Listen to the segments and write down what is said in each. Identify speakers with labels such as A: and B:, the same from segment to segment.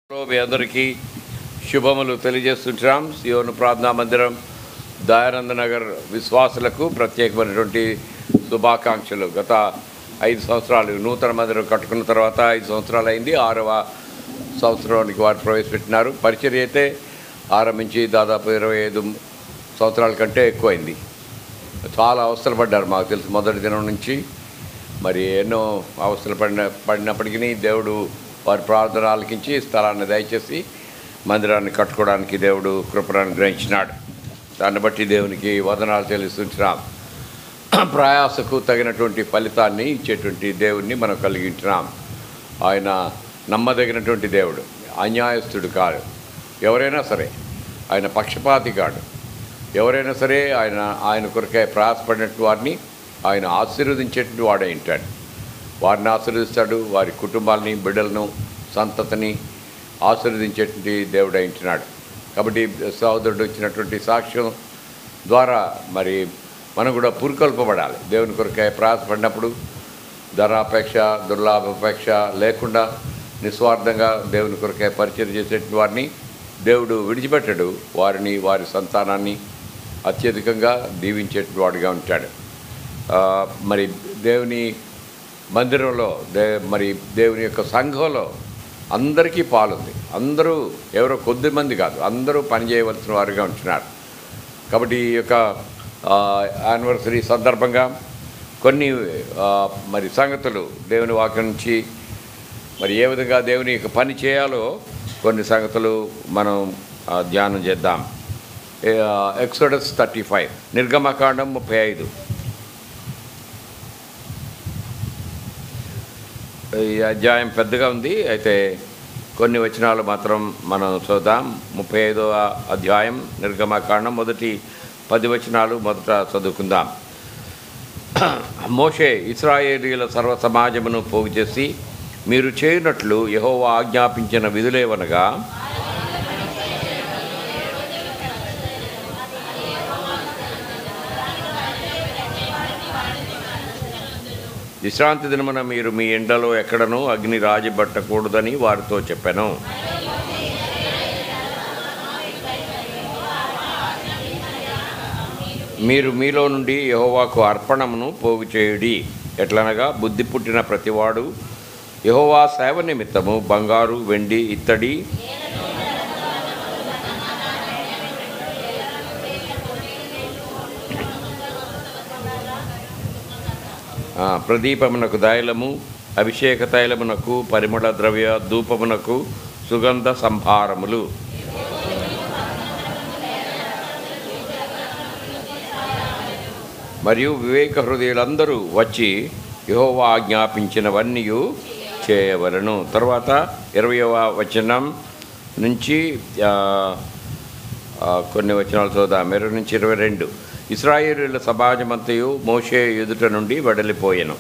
A: మీ అందరికీ శుభములు తెలియజేస్తుంటాం. సియోను ప్రార్థనా మందిరం దయానంద నగర్ విశ్వాసులకు ప్రత్యేకమైనటువంటి శుభాకాంక్షలు. గత 5 సంవత్సరాలు నూతన మందిరం కట్టుకున్న తర్వాత 5 సంవత్సరాలు అయింది. 6వ సంవత్సరానికి వారు ప్రవేశపెట్టినారు. పరిచర్య అయితే ఆరంభించి దాదాపు 25 సంవత్సరాల కంటే ఎక్కువైంది. చాలా అవస్థలు పడ్డారు. మాకు తెలుసు మొదటి దినం నుంచి మరి ఎన్నో అవస్థలు పడినప్పటికీ దేవుడు వారి ప్రార్థన ఆలకించి స్థలాన్ని దయచేసి మందిరాన్ని కట్టుకోవడానికి దేవుడు కృపను గ్రహించినాడు. దాన్ని బట్టి దేవునికి వందనాలు చెల్లిస్తున్నాం. ప్రయాసకు తగినటువంటి ఫలితాన్ని ఇచ్చేటువంటి దేవుణ్ణి మనం కలిగింటున్నాం. ఆయన నమ్మదగినటువంటి దేవుడు, అన్యాయస్తుడు కాదు. ఎవరైనా సరే ఆయన పక్షపాతి కాడు. ఎవరైనా సరే ఆయన కొరకే ప్రయాసపడినట్టు వారిని ఆయన ఆశీర్వదించేటువంటి వాడే ఉంటాడు. వారిని ఆశీర్వదిస్తాడు. వారి కుటుంబాలని, బిడ్డలను, సంతతిని ఆశీర్వదించేటువంటి దేవుడు ఉంటున్నాడు. కాబట్టి సహోదరుడు ఇచ్చినటువంటి సాక్ష్యం ద్వారా మరి మనం కూడా పురికొల్పబడాలి. దేవుని కొరకే ప్రయాసపడినప్పుడు ధనాపేక్ష, దుర్లాభాపేక్ష లేకుండా నిస్వార్థంగా దేవుని కొరకే పరిచయం చేసేటువంటి వారిని దేవుడు విడిచిపెట్టడు. వారిని, వారి సంతానాన్ని అత్యధికంగా దీవించేటువంటి వాడిగా ఉంటాడు. మరి దేవుని మందిరంలో మరి దేవుని యొక్క సంఘంలో అందరికీ పాలుంది. అందరూ ఎవరో కొద్ది మంది కాదు, అందరూ పనిచేయవలసిన వారుగా ఉంటున్నారు. కాబట్టి ఈ యొక్క యానివర్సరీ సందర్భంగా కొన్ని మరి సంగతులు దేవుని వాక్యం నుంచి మరి ఏ విధంగా దేవుని యొక్క పని చేయాలో కొన్ని సంగతులు మనం ధ్యానం చేద్దాం. ఎక్సోడస్ 35, నిర్గమకాండం 35. ఈ అధ్యాయం పెద్దగా ఉంది, అయితే కొన్ని వచనాలు మాత్రం మనం చూద్దాం. 35వ అధ్యాయం నిర్గమకాండం మొదటి 10 వచనాలు మొదట చదువుకుందాం. మోషే ఇశ్రాయేలీయుల సర్వ సమాజమును పోగు చేసి, మీరు చేయనట్లు యెహోవా ఆజ్ఞాపించిన విధులేవనగా విశ్రాంతి దినమున మీరు మీ ఎండలో ఎక్కడనూ అగ్ని రాజబట్టకూడదని వారితో చెప్పాను. మీరు మీలో నుండి యెహోవాకు అర్పణమును పోగు చేయుడి. ఎట్లనగా బుద్ధి పుట్టిన ప్రతివాడు యెహోవా సేవ నిమిత్తము బంగారు, వెండి, ఇత్తడి, ప్రదీపమునకు తైలము, అభిషేక తైలమునకు, పరిమళ ద్రవ్య ధూపమునకు, సుగంధ సంభారములు, మరియు వివేక హృదయులందరూ వచ్చి యెహోవా ఆజ్ఞాపించినవన్నీ చేయవలను. తర్వాత 20వ వచనం నుంచి కొన్ని వచనాలు చూద్దాం. 20 నుంచి 22. ఇశ్రాయేలీయుల సమాజమంతయు మోషే ఎదుట నుండి వెడలిపోయెను.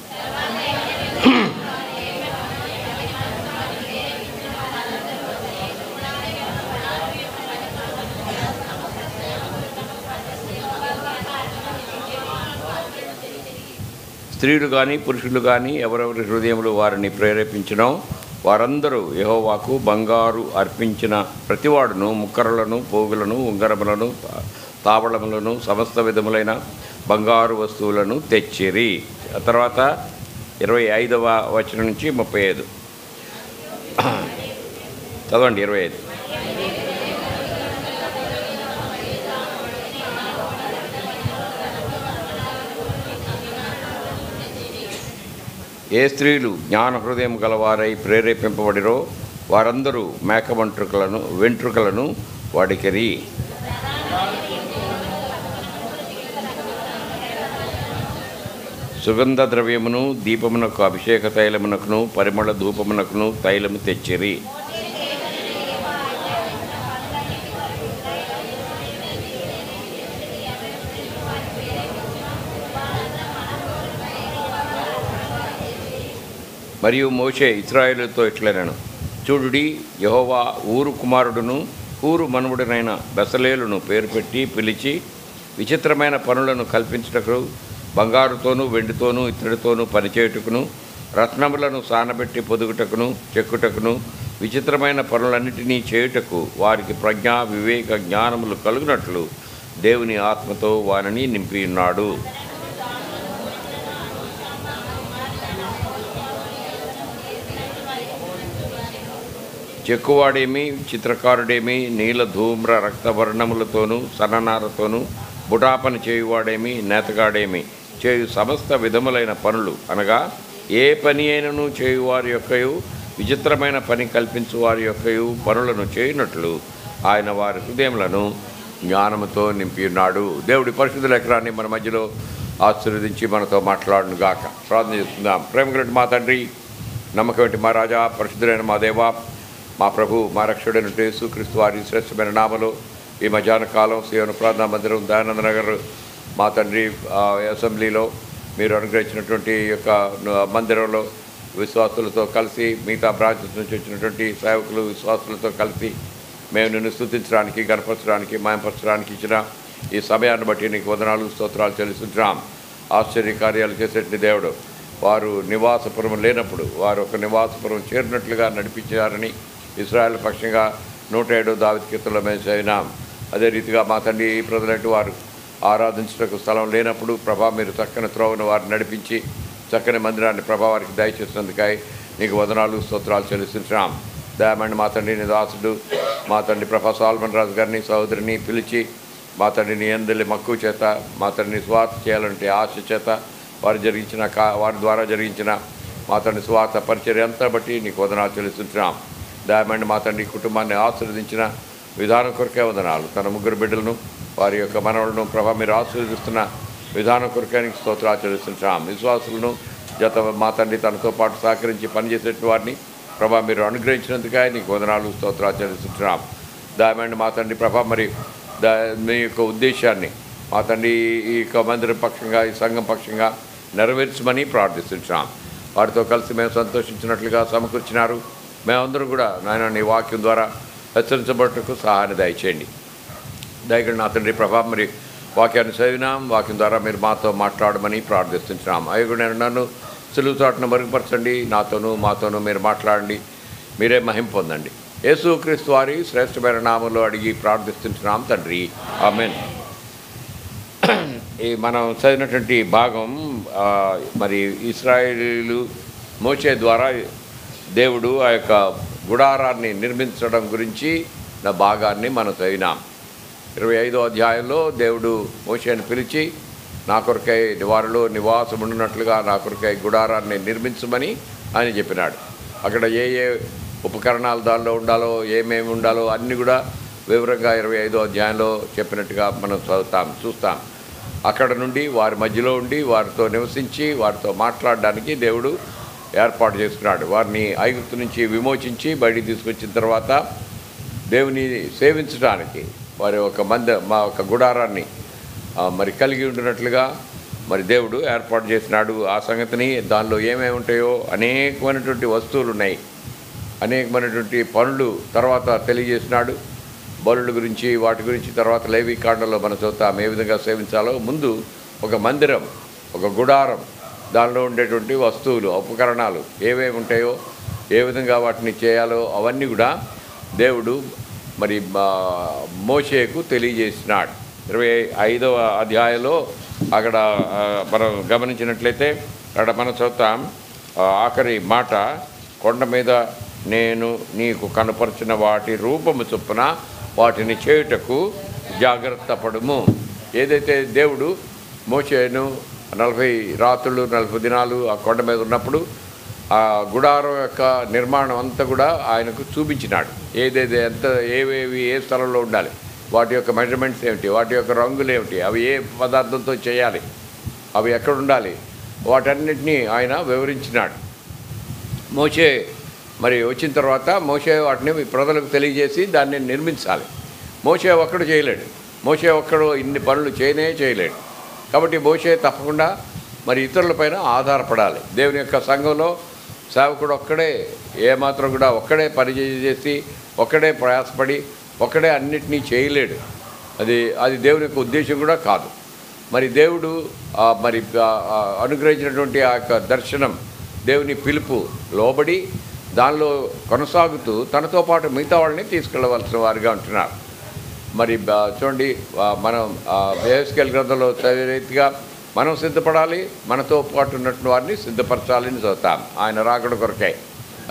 A: స్త్రీలు కానీ పురుషులు కానీ ఎవరెవరి హృదయములు వారిని ప్రేరేపించినో వారందరూ యెహోవాకు బంగారు అర్పించిన ప్రతివాడును ముక్కరలను, పోగులను, ఉంగరములను, తావళములను, సమస్త విధములైన బంగారు వస్తువులను తెచ్చిరి. తర్వాత 25వ వచనం నుంచి 35 చదవండి. 25. ఏ స్త్రీలు జ్ఞాన హృదయం గలవారై ప్రేరేపింపబడిరో వారందరూ మేక వెంట్రుకలను వాడికిరి. సుగంధ ద్రవ్యమును, దీపమునకు, అభిషేక తైలమునకును, పరిమళ ధూపమునకును తైలము తెచ్చిరి. మరియు మోషే ఇశ్రాయేలుతో ఇట్లనెను, చూడుడి, యెహోవా ఊరు కుమారుడును ఊరు మనుమడునైన బెసలేలును పేరు పెట్టి పిలిచి విచిత్రమైన పనులను కల్పించుటకు, బంగారుతోనూ వెండితోనూ ఇత్తడితోనూ పనిచేయుటకును, రత్నములను సానబెట్టి పొదుగుటకును, చెక్కుటకును, విచిత్రమైన పనులన్నిటినీ చేయుటకు వారికి ప్రజ్ఞా వివేక జ్ఞానములు కలుగునట్లు దేవుని ఆత్మతో వారిని నింపి ఉన్నాడు. చెక్కువాడేమి, చిత్రకారుడేమి, నీల ధూమ్ర రక్తవర్ణములతోనూ సన్ననారతోనూ బుటాపని చేయువాడేమి, నేతగాడేమి చేయు సమస్త విధములైన పనులు అనగా ఏ పని అయినను చేయువారి యొక్కయు విచిత్రమైన పని కల్పించు వారి యొక్కయు పనులను చేయునట్లు ఆయన వారి హృదయములను జ్ఞానముతో నింపి ఉన్నాడు. దేవుడి పరిశుద్ధ లేఖనాన్ని మన మధ్యలో ఆశీర్వదించి మనతో మాట్లాడును గాక. ప్రార్థన చేస్తుందాం. ప్రేమగలటి మా తండ్రి, నమ్మకం మా రాజా, పరిశుద్ధులైన మా దేవా, మా ప్రభు, మా రక్షకుడైన యేసుక్రీస్తు వారి శ్రేష్టమైన నామలో ఈ మధ్యాహ్న కాలం సియోను ప్రార్థనా మందిరం దయానంద నగర్ మా తండ్రి అసెంబ్లీలో మీరు అనుగ్రహించినటువంటి యొక్క మందిరంలో విశ్వాసులతో కలిసి మిగతా బ్రాంచెస్ నుంచి వచ్చినటువంటి సేవకులు విశ్వాసులతో కలిసి మేము నిన్ను స్తుతించడానికి, గణపరచడానికి, మాయంపరచడానికి ఇచ్చిన ఈ సమయాన్ని బట్టి నీకు వందనాలు, స్తోత్రాలు చెల్లిస్తున్నాం. ఆశ్చర్య కార్యాలు చేసేటువంటి దేవుడు, వారు నివాసపురం లేనప్పుడు వారు ఒక నివాసపురం చేరినట్లుగా నడిపించారని ఇశ్రాయేల్ పక్షంగా 107 దావీదు కీర్తనలో మేము చదివినాం. అదే రీతిగా మా తండ్రి ఈ ప్రజలంటూ వారు ఆరాధించడానికి స్థలం లేనప్పుడు ప్రభా మీరు చక్కని త్రోవను వారిని నడిపించి చక్కని మందిరాన్ని ప్రభా వారికి దయచేసినందుకై నీకు వందనాలు, స్తోత్రాలు చెల్లిస్తున్నాం. దయమండి మా తండ్రి నీ దాసుడు మా తండ్రి ప్రభా సాల్మన్ రాజు గారిని సహోదరిని పిలిచి మా తండ్రిని ఎందలి మక్కువ చేత మా తండ్రిని స్వార్థ చేయాలంటే ఆశ చేత వారి ద్వారా జరిగించిన మా తండ్రి స్వార్థ పరిచర్య అంతా బట్టి నీకు వందనాలు చెల్లిస్తున్నాం. దయమండి మా తండ్రి కుటుంబాన్ని ఆశీర్వదించిన విధానం కొరకే వందనాలు. తన 3 బిడ్డలను వారి యొక్క మనవలను ప్రభా మీరు ఆశీర్వదిస్తున్న విధానం కొరకే నీకు స్తోత్రాలు చెల్లిస్తున్నాం. విశ్వాసులను జత మా తండ్రి తనతో పాటు సహకరించి పనిచేసేటువంటి వారిని ప్రభా మీరు అనుగ్రహించినందుకే నీకు వందనాలు, స్తోత్రాలు చెల్లిస్తున్నాం. దయమండి మా తండ్రి ప్రభా మరి మీ యొక్క ఉద్దేశాన్ని మా తండ్రి ఈ యొక్క మందిరం పక్షంగా ఈ సంఘం పక్షంగా నెరవేర్చమని ప్రార్థిస్తున్నాం. వారితో కలిసి మేము సంతోషించినట్లుగా సమకూర్చినారు. మేమందరం కూడా నాయన నీ వాక్యం ద్వారా హెచ్చరించబడటకు సహాయాన్ని దయచేయండి. దయగల నా తండ్రి ప్రభా మరి వాక్యాన్ని చదివినాం, వాక్యం ద్వారా మీరు మాతో మాట్లాడమని ప్రార్థిస్తున్నాం. అయ్యో నేను నన్ను సులువు చాటును మరుగుపరచండి, మాతోనూ మీరు మాట్లాడండి, మీరే మహిమ పొందండి. యేసుక్రీస్తు వారి శ్రేష్టమైన నామంలో అడిగి ప్రార్థిస్తున్నాం తండ్రి, ఆమేన్. ఈ మనం చదివినటువంటి భాగం మరి ఇశ్రాయేలీలు మోషే ద్వారా దేవుడు ఆ యొక్క గుడారాన్ని నిర్మించడం గురించి నా భాగాన్ని మనం చదివినాం. 25వ అధ్యాయంలో దేవుడు మోషేని పిలిచి నా కొరకై వారిలో నివాసం ఉండినట్లుగా నా కొరకై గుడారాన్ని నిర్మించమని ఆయన చెప్పినాడు. అక్కడ ఏ ఏ ఉపకరణాలు దానిలో ఉండాలో, ఏమేమి ఉండాలో అన్నీ కూడా వివరంగా 25వ అధ్యాయంలో చెప్పినట్టుగా మనం చూస్తాం. అక్కడ నుండి వారి మధ్యలో ఉండి వారితో నివసించి వారితో మాట్లాడడానికి దేవుడు ఏర్పాటు చేసుకున్నాడు. వారిని ఐగుప్తు నుంచి విమోచించి బయటికి తీసుకొచ్చిన తర్వాత దేవుని సేవించడానికి వారి మా ఒక గుడారాన్ని మరి కలిగి ఉండినట్లుగా మరి దేవుడు ఏర్పాటు చేసినాడు. ఆ సంగతిని దానిలో ఏమేమి ఉంటాయో అనేకమైనటువంటి వస్తువులు ఉన్నాయి, అనేకమైనటువంటి పనులు తర్వాత తెలియజేసినాడు. బలుల గురించి వాటి గురించి తర్వాత లేవీకాండంలో మనం చూస్తాం ఏ విధంగా సేవించాలో. ముందు ఒక మందిరం, ఒక గుడారం, దానిలో ఉండేటువంటి వస్తువులు ఉపకరణాలు ఏవేమి ఉంటాయో, ఏ విధంగా వాటిని చేయాలో అవన్నీ కూడా దేవుడు మరి మోషేకు తెలియజేసినాడు. 25వ అధ్యాయంలో అక్కడ మనం గమనించినట్లయితే అక్కడ మనం చూస్తాం ఆఖరి మాట, కొండ మీద నేను నీకు కనపరిచిన వాటి రూపము చొప్పున వాటిని చేయుటకు జాగ్రత్త పడుము. ఏదైతే దేవుడు మోషేను 40 రాత్రులు 40 దినాలు ఆ కొండ మీద ఉన్నప్పుడు ఆ గుడారం యొక్క నిర్మాణం అంతా కూడా ఆయనకు చూపించినాడు. ఏదేది ఏవేవి ఏ స్థలంలో ఉండాలి, వాటి యొక్క మెజర్మెంట్స్ ఏమిటి, వాటి యొక్క రంగులు ఏమిటి, అవి ఏ పదార్థంతో చేయాలి, అవి ఎక్కడ ఉండాలి, వాటన్నిటినీ ఆయన వివరించినాడు. మోషే మరి వచ్చిన తర్వాత మోషే వాటిని ప్రజలకు తెలియజేసి దాన్ని నిర్మించాలి. మోషే ఒక్కడు చేయలేడు, మోషే ఒక్కడు ఇన్ని పనులు చేయలేడు. కాబట్టి మోషే తప్పకుండా మరి ఇతరులపైన ఆధారపడాలి. దేవుని యొక్క సంఘంలో సేవకుడు ఒక్కడే ఏమాత్రం కూడా ఒక్కడే పని చేసి ఒక్కడే ప్రయాసపడి ఒక్కడే అన్నిటినీ చేయలేడు. అది దేవుని యొక్క ఉద్దేశం కూడా కాదు. మరి దేవుడు అనుగ్రహించినటువంటి ఆ యొక్క దర్శనం, దేవుని పిలుపు లోబడి దానిలో కొనసాగుతూ తనతో పాటు మిగతా వాళ్ళని తీసుకెళ్ళవలసిన వారిగా ఉంటున్నారు. మరి చూడండి, మనం యెహెజ్కేలు గ్రంథంలో చదివే రీతిగా మనం సిద్ధపడాలి, మనతో పాటు ఉన్నటువంటి వారిని సిద్ధపరచాలని చదువుతాం ఆయన రాకడ కొరకై.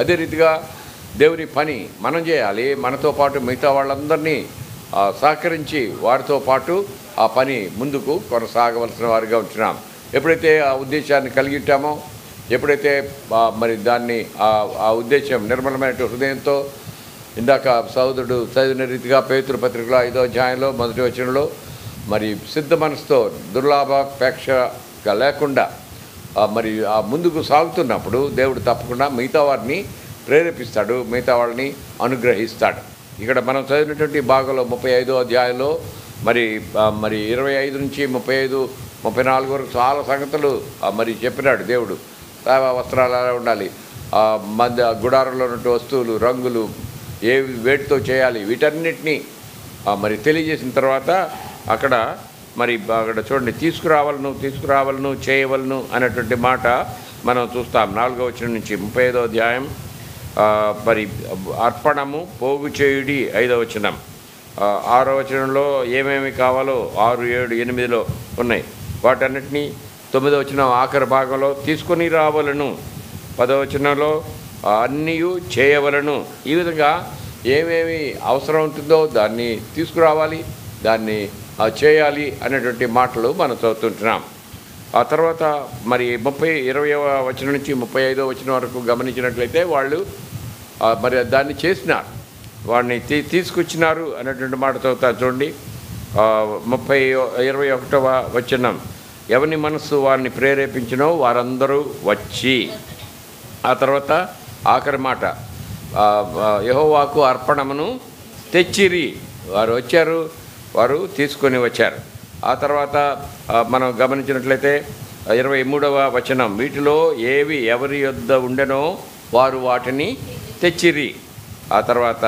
A: అదే రీతిగా దేవుని పని మనం చేయాలి, మనతో పాటు మిగతా వాళ్ళందరినీ సహకరించి వారితో పాటు ఆ పని ముందుకు కొనసాగవలసిన వారిగా ఉంటున్నాం. ఎప్పుడైతే ఆ ఉద్దేశాన్ని కలిగి ఉంటామో, ఎప్పుడైతే మరి దాన్ని ఆ ఉద్దేశం నిర్మలమైన హృదయంతో ఇందాక సహోదరుడు చదివిన రీతిగా పేతురు పత్రికలో 5వ అధ్యాయంలో 1వ వచనంలో మరి సిద్ధ మనసుతో దుర్లాభాపేక్షగా లేకుండా మరి ఆ ముందుకు సాగుతున్నప్పుడు దేవుడు తప్పకుండా మిగతా వారిని ప్రేరేపిస్తాడు, మిగతా వాళ్ళని అనుగ్రహిస్తాడు. ఇక్కడ మనం చదివినటువంటి భాగంలో 35వ అధ్యాయంలో మరి 25 నుంచి 35, 34 వరకు చాలా సంగతులు మరి చెప్పినాడు దేవుడు. వస్త్రాలు ఎలా ఉండాలి, గుడారంలో ఉన్నటువంటి వస్తువులు, రంగులు ఏవి వేటితో చేయాలి, వీటన్నిటినీ మరి తెలియజేసిన తర్వాత అక్కడ చూడండి, తీసుకురావాలను చేయవలను అనేటువంటి మాట మనం చూస్తాం. 4వ వచనం నుంచి 35వ అధ్యాయం మరి అర్పణము పోగు చేయుడి 5వ వచనం. 6వ వచనంలో ఏమేమి కావాలో 6, 7, 8లో ఉన్నాయి. వాటన్నిటినీ 9వ వచనం ఆఖరి భాగంలో తీసుకొని రావాలను, 10వ వచనంలో అన్నీ చేయవలను. ఈ విధంగా ఏమేమి అవసరం ఉంటుందో దాన్ని తీసుకురావాలి, దాన్ని చేయాలి అనేటువంటి మాటలు మనం చదువుతుంటున్నాం. ఆ తర్వాత మరి 20వ వచనం నుంచి 35వ వచనం వరకు గమనించినట్లయితే వాళ్ళు మరి దాన్ని చేసినారు, వాడిని తీసుకొచ్చినారు అనేటువంటి మాట చదువుతారు. చూడండి, 21వ వచనం, ఎవని మనస్సు వారిని ప్రేరేపించినో వారందరూ వచ్చి. ఆ తర్వాత ఆఖరి మాట, యెహోవాకు అర్పణమును తెచ్చిరి. వారు వచ్చారు, వారు తీసుకొని వచ్చారు. ఆ తర్వాత మనం గమనించినట్లయితే 23వ వచనం, వీటిలో ఏవి ఎవరి యొద్ద ఉండెనో వారు వాటిని తెచ్చిరి. ఆ తర్వాత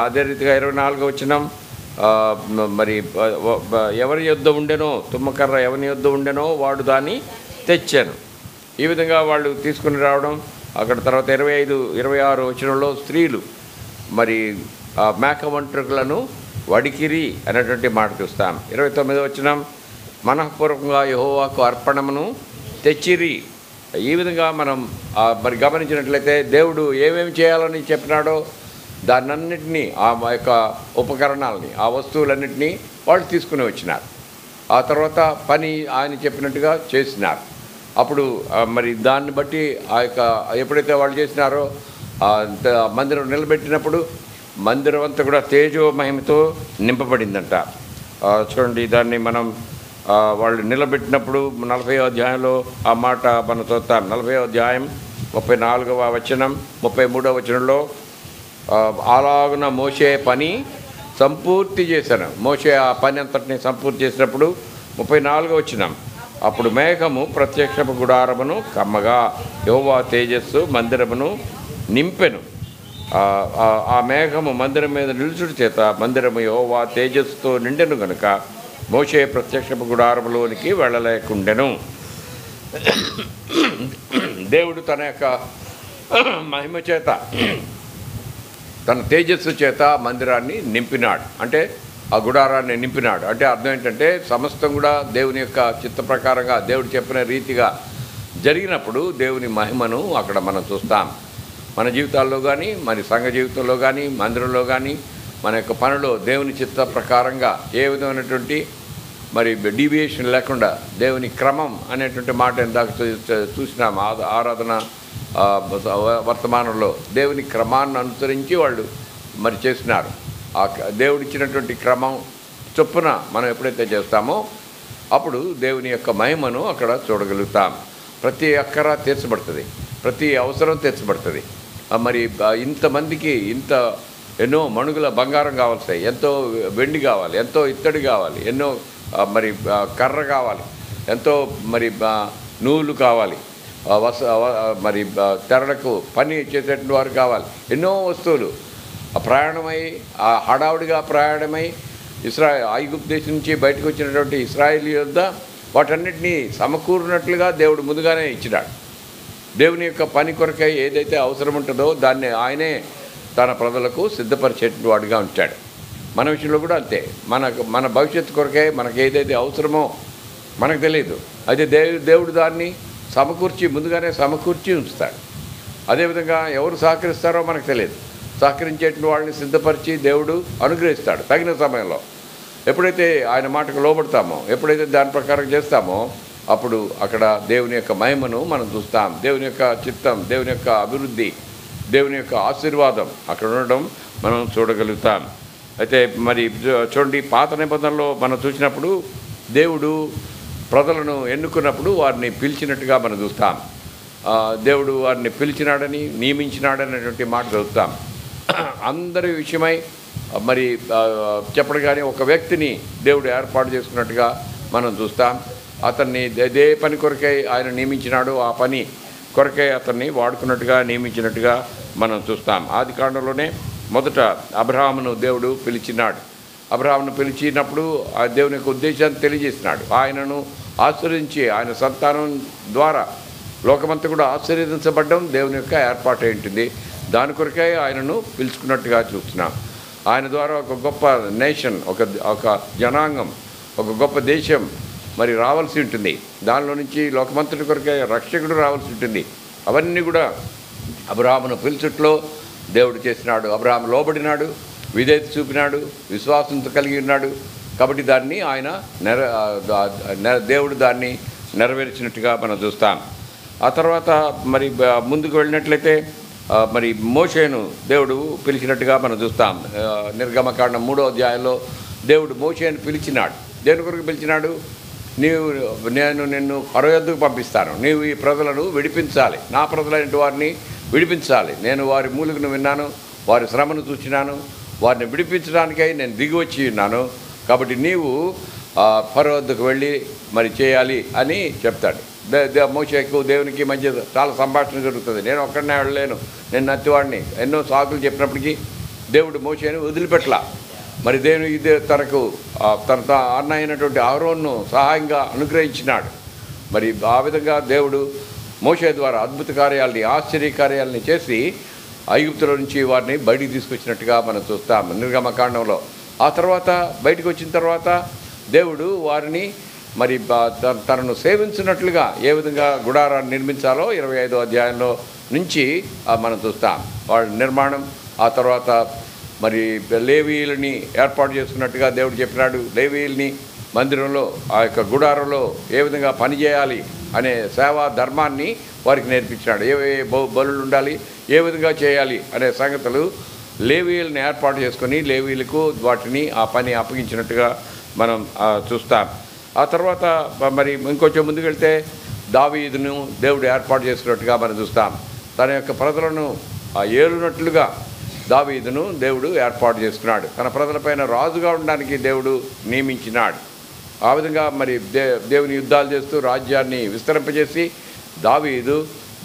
A: అదే రీతిగా 24వ వచనం, మరి ఎవరి యొద్ద ఉండెనో, తుమ్మకర్ర ఎవరి యొద్ద ఉండెనో వాడు దాన్ని తెచ్చాను. ఈ విధంగా వాళ్ళు తీసుకుని రావడం. అక్కడ తర్వాత 25, 26 వచనంలో స్త్రీలు మరి మేక వంటకులను వడికిరి అనేటువంటి మాట చూస్తాం. 29వ వచనం, మనఃపూర్వకంగా యెహోవాకు అర్పణమును తెచ్చిరి. ఈ విధంగా మనం మరి గమనించినట్లయితే దేవుడు ఏమేమి చేయాలని చెప్పినాడో దాన్నన్నింటినీ, ఆ యొక్క ఉపకరణాలని, ఆ వస్తువులన్నింటినీ వాళ్ళు తీసుకుని వచ్చినారు. ఆ తర్వాత పని ఆయన చెప్పినట్టుగా చేసినారు. అప్పుడు మరి దాన్ని బట్టి ఆ యొక్క ఎప్పుడైతే వాళ్ళు చేసినారో మందిరం నిలబెట్టినప్పుడు మందిరం అంతా కూడా తేజో మహిమతో నింపబడిందంట. చూడండి, దాన్ని మనం వాళ్ళు నిలబెట్టినప్పుడు 40వ అధ్యాయంలో ఆ మాట మనం చూస్తాం. 40వ అధ్యాయం 34వ వచనం, 33వ వచనంలో అలాగున మోషే పని సంపూర్తి చేశాను. మోషే ఆ పని అంతటిని సంపూర్తి చేసినప్పుడు 34వ వచనం, అప్పుడు మేఘము ప్రత్యక్షపు గుడారమును కమ్మగా యెహోవా తేజస్సు మందిరమును నింపెను. ఆ మేఘము మందిరం మీద నిలుచుడి చేత మందిరము యెహోవా తేజస్సుతో నిండెను గనుక మోషే ప్రత్యక్షపు గుడారములోనికి వెళ్ళలేకుండెను. దేవుడు తన యొక్క మహిమ చేత, తన తేజస్సు చేత మందిరాన్ని నింపినాడు. అంటే ఆ గుడారాన్ని నింపినాడు అంటే అర్థం ఏంటంటే సమస్తం కూడా దేవుని యొక్క చిత్త ప్రకారంగా దేవుడు చెప్పిన రీతిగా జరిగినప్పుడు దేవుని మహిమను అక్కడ మనం చూస్తాం. మన జీవితాల్లో కానీ, మన సంఘ జీవితంలో కానీ, మందిరంలో కానీ, మన యొక్క పనిలో దేవుని చిత్త ప్రకారంగా ఏ విధమైనటువంటి మరి డీవియేషన్ లేకుండా దేవుని క్రమం అనేటువంటి మాట ఇందాక చూసినాం. ఆరాధన వర్తమానంలో దేవుని క్రమాన్ని అనుసరించి వాళ్ళు మరి చేసినారు. ఆ దేవుడిచ్చినటువంటి క్రమం చొప్పున మనం ఎప్పుడైతే చేస్తామో అప్పుడు దేవుని యొక్క మహిమను అక్కడ చూడగలుగుతాం. ప్రతి అక్కర తీర్చబడుతుంది, ప్రతి అవసరం తీర్చబడుతుంది. మరి ఇంతమందికి ఎన్నో మణుగుల బంగారం కావాల్సి, ఎంతో వెండి కావాలి, ఎంతో ఇత్తడి కావాలి, ఎన్నో మరి కర్ర కావాలి, ఎంతో మరి నూలు కావాలి, మరి తెరలకు పని చేసేటువంటి వారు కావాలి, ఎన్నో వస్తువులు ప్రయాణమై హడావుడిగా ప్రయాణమై ఐగుప్తు దేశం నుంచి బయటకు వచ్చినటువంటి ఇశ్రాయేలు యొద్ద వాటన్నిటినీ సమకూరినట్లుగా దేవుడు ముందుగానే ఇచ్చినాడు. దేవుని యొక్క పని కొరకై ఏదైతే అవసరం ఉంటుందో దాన్ని ఆయనే తన ప్రజలకు సిద్ధపరిచేటువంటి వాడిగా ఉంటాడు. మన విషయంలో కూడా అంతే. మన భవిష్యత్తు కొరకై మనకు ఏదైతే అవసరమో మనకు తెలియదు, అయితే దేవుడు దాన్ని ముందుగానే సమకూర్చి ఉంచుతాడు. అదేవిధంగా ఎవరు సహకరిస్తారో మనకు తెలియదు, సహకరించేటువంటి వాళ్ళని సిద్ధపరిచి దేవుడు అనుగ్రహిస్తాడు తగిన సమయంలో. ఎప్పుడైతే ఆయన మాటకు లోబడతామో, ఎప్పుడైతే దాని ప్రకారం చేస్తామో, అప్పుడు అక్కడ దేవుని యొక్క మహిమను మనం చూస్తాం. దేవుని యొక్క చిత్తం, దేవుని యొక్క అభివృద్ధి, దేవుని యొక్క ఆశీర్వాదం అక్కడ ఉండడం మనం చూడగలుగుతాం. అయితే మరి చూడండి, పాత నిబంధనలో మనం చూసినప్పుడు దేవుడు ప్రజలను ఎన్నుకున్నప్పుడు వారిని పిలిచినట్టుగా మనం చూస్తాం. దేవుడు వారిని పిలిచినాడని, నియమించినాడనేటువంటి మాట చదువుతాం. అందరి విషయమై మరి చెప్పడు కానీ ఒక వ్యక్తిని దేవుడు ఏర్పాటు చేసుకున్నట్టుగా మనం చూస్తాం. అతన్ని అదే పని కొరకై ఆయన నియమించినాడు, ఆ పని కొరకై అతన్ని వాడుకున్నట్టుగా నియమించినట్టుగా మనం చూస్తాం. ఆది కాండంలోనే మొదట అబ్రహామును దేవుడు పిలిచినాడు. అబ్రహామును పిలిచినప్పుడు ఆ దేవుని యొక్క ఉద్దేశాన్ని తెలియజేసినాడు. ఆయనను ఆశీర్వదించి ఆయన సంతానం ద్వారా లోకమంతా కూడా ఆశీర్వదించబడ్డం దేవుని యొక్క ఏర్పాటు ఏంటింది. దాని కొరకై ఆయనను పిలుచుకున్నట్టుగా చూస్తున్నాం. ఆయన ద్వారా ఒక గొప్ప నేషన్, ఒక జనాంగం, ఒక గొప్ప దేశం మరి రావాల్సి ఉంటుంది. దానిలో నుంచి లోకమంతటి కొరకే రక్షకుడు రావాల్సి ఉంటుంది. అవన్నీ కూడా అబ్రహామును పిలుచుట్లో దేవుడు చేసినాడు. అబ్రహాము లోబడినాడు, విధేయత చూపినాడు, విశ్వాసంతో కలిగి ఉన్నాడు. కాబట్టి దాన్ని ఆయన దేవుడు దాన్ని నెరవేర్చినట్టుగా మనం చూస్తాం. ఆ తర్వాత మరి ముందుకు వెళ్ళినట్లయితే మరి మోషేను దేవుడు పిలిచినట్టుగా మనం చూస్తాం. నిర్గమకాండం 3వ అధ్యాయంలో దేవుడు మోషేను పిలిచినాడు. దేని కొరకు పిలిచినాడు? నేను నిన్ను ఫరో యొద్దకు పంపిస్తాను, నీవు ఈ ప్రజలను విడిపించాలి, నా ప్రజలైన వారిని విడిపించాలి. నేను వారి మూలుగును విన్నాను, వారి శ్రమను చూసినాను, వారిని విడిపించడానికై నేను దిగి వచ్చి ఉన్నాను. కాబట్టి నీవు ఫరో యొద్దకు వెళ్ళి మరి చేయాలి అని చెప్తాడు. మోషేకు దేవునికి మధ్య చాలా సంభాషణ జరుగుతుంది. నేను ఒక్కడనే వెళ్ళలేను, నేను నత్తివాడిని, ఎన్నో సాకులు చెప్పినప్పటికీ దేవుడు మోషేని వదిలిపెట్టలా. మరి దేవుని తనకు తన అన్న అయినటువంటి అహరోన్ను సహాయంగా అనుగ్రహించినాడు. మరి ఆ విధంగా దేవుడు మోషే ద్వారా అద్భుత కార్యాలని, ఆశ్చర్య కార్యాలని చేసి ఐగుప్తుల నుంచి వారిని బయటికి తీసుకొచ్చినట్టుగా మనం చూస్తాం నిర్గమకాండంలో. ఆ తర్వాత బయటకు వచ్చిన తర్వాత దేవుడు వారిని మరి తనను సేవించినట్లుగా ఏ విధంగా గుడారాన్ని నిర్మించాలో 25వ అధ్యాయంలో నుంచి మనం చూస్తాం వాళ్ళ నిర్మాణం. ఆ తర్వాత మరి లేవీయులని ఏర్పాటు చేసుకున్నట్టుగా దేవుడు చెప్పినాడు. లేవీయుల్ని మందిరంలో, ఆ యొక్క గుడారంలో ఏ విధంగా పనిచేయాలి అనే సేవా ధర్మాన్ని వారికి నేర్పించినాడు. ఏ బలులు ఉండాలి, ఏ విధంగా చేయాలి అనే సంగతులు లేవీయుల్ని ఏర్పాటు చేసుకొని లేవీయులకు వాటిని ఆ పని అప్పగించినట్టుగా మనం చూస్తాం. ఆ తర్వాత మరి ఇంకొంచెం ముందుకెళ్తే దావీదును దేవుడు ఏర్పాటు చేసుకున్నట్టుగా మనం చూస్తాం. తన యొక్క ప్రజలను ఏలునట్లుగా దావీదును దేవుడు ఏర్పాటు చేసుకున్నాడు. తన ప్రజలపైన రాజుగా ఉండడానికి దేవుడు నియమించినాడు. ఆ విధంగా మరి దేవుని యుద్ధాలు చేస్తూ రాజ్యాన్ని విస్తరింపజేసి దావీదు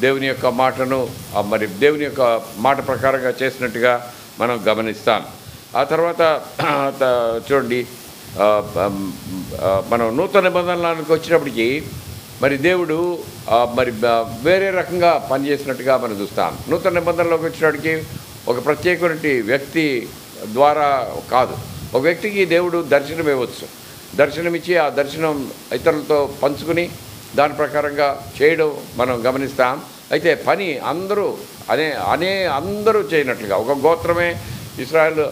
A: దేవుని యొక్క మాటను మరి దేవుని యొక్క మాట ప్రకారంగా చేసినట్టుగా మనం గమనిస్తాం. ఆ తర్వాత చూడండి, మనం నూతన నిబంధనలకు వచ్చినప్పటికీ మరి దేవుడు మరి వేరే రకంగా పనిచేసినట్టుగా మనం చూస్తాం. నూతన నిబంధనలోకి వచ్చినప్పటికీ ఒక ప్రత్యేకమైన వ్యక్తి ద్వారా కాదు, ఒక వ్యక్తికి దేవుడు దర్శనం ఇవ్వచ్చు. దర్శనమిచ్చి ఆ దర్శనం ఇతరులతో పంచుకుని దాని ప్రకారంగా చేయడం మనం గమనిస్తాం. అయితే పని అందరూ అందరూ చేయనట్లుగా ఒక గోత్రమే ఇశ్రాయేలు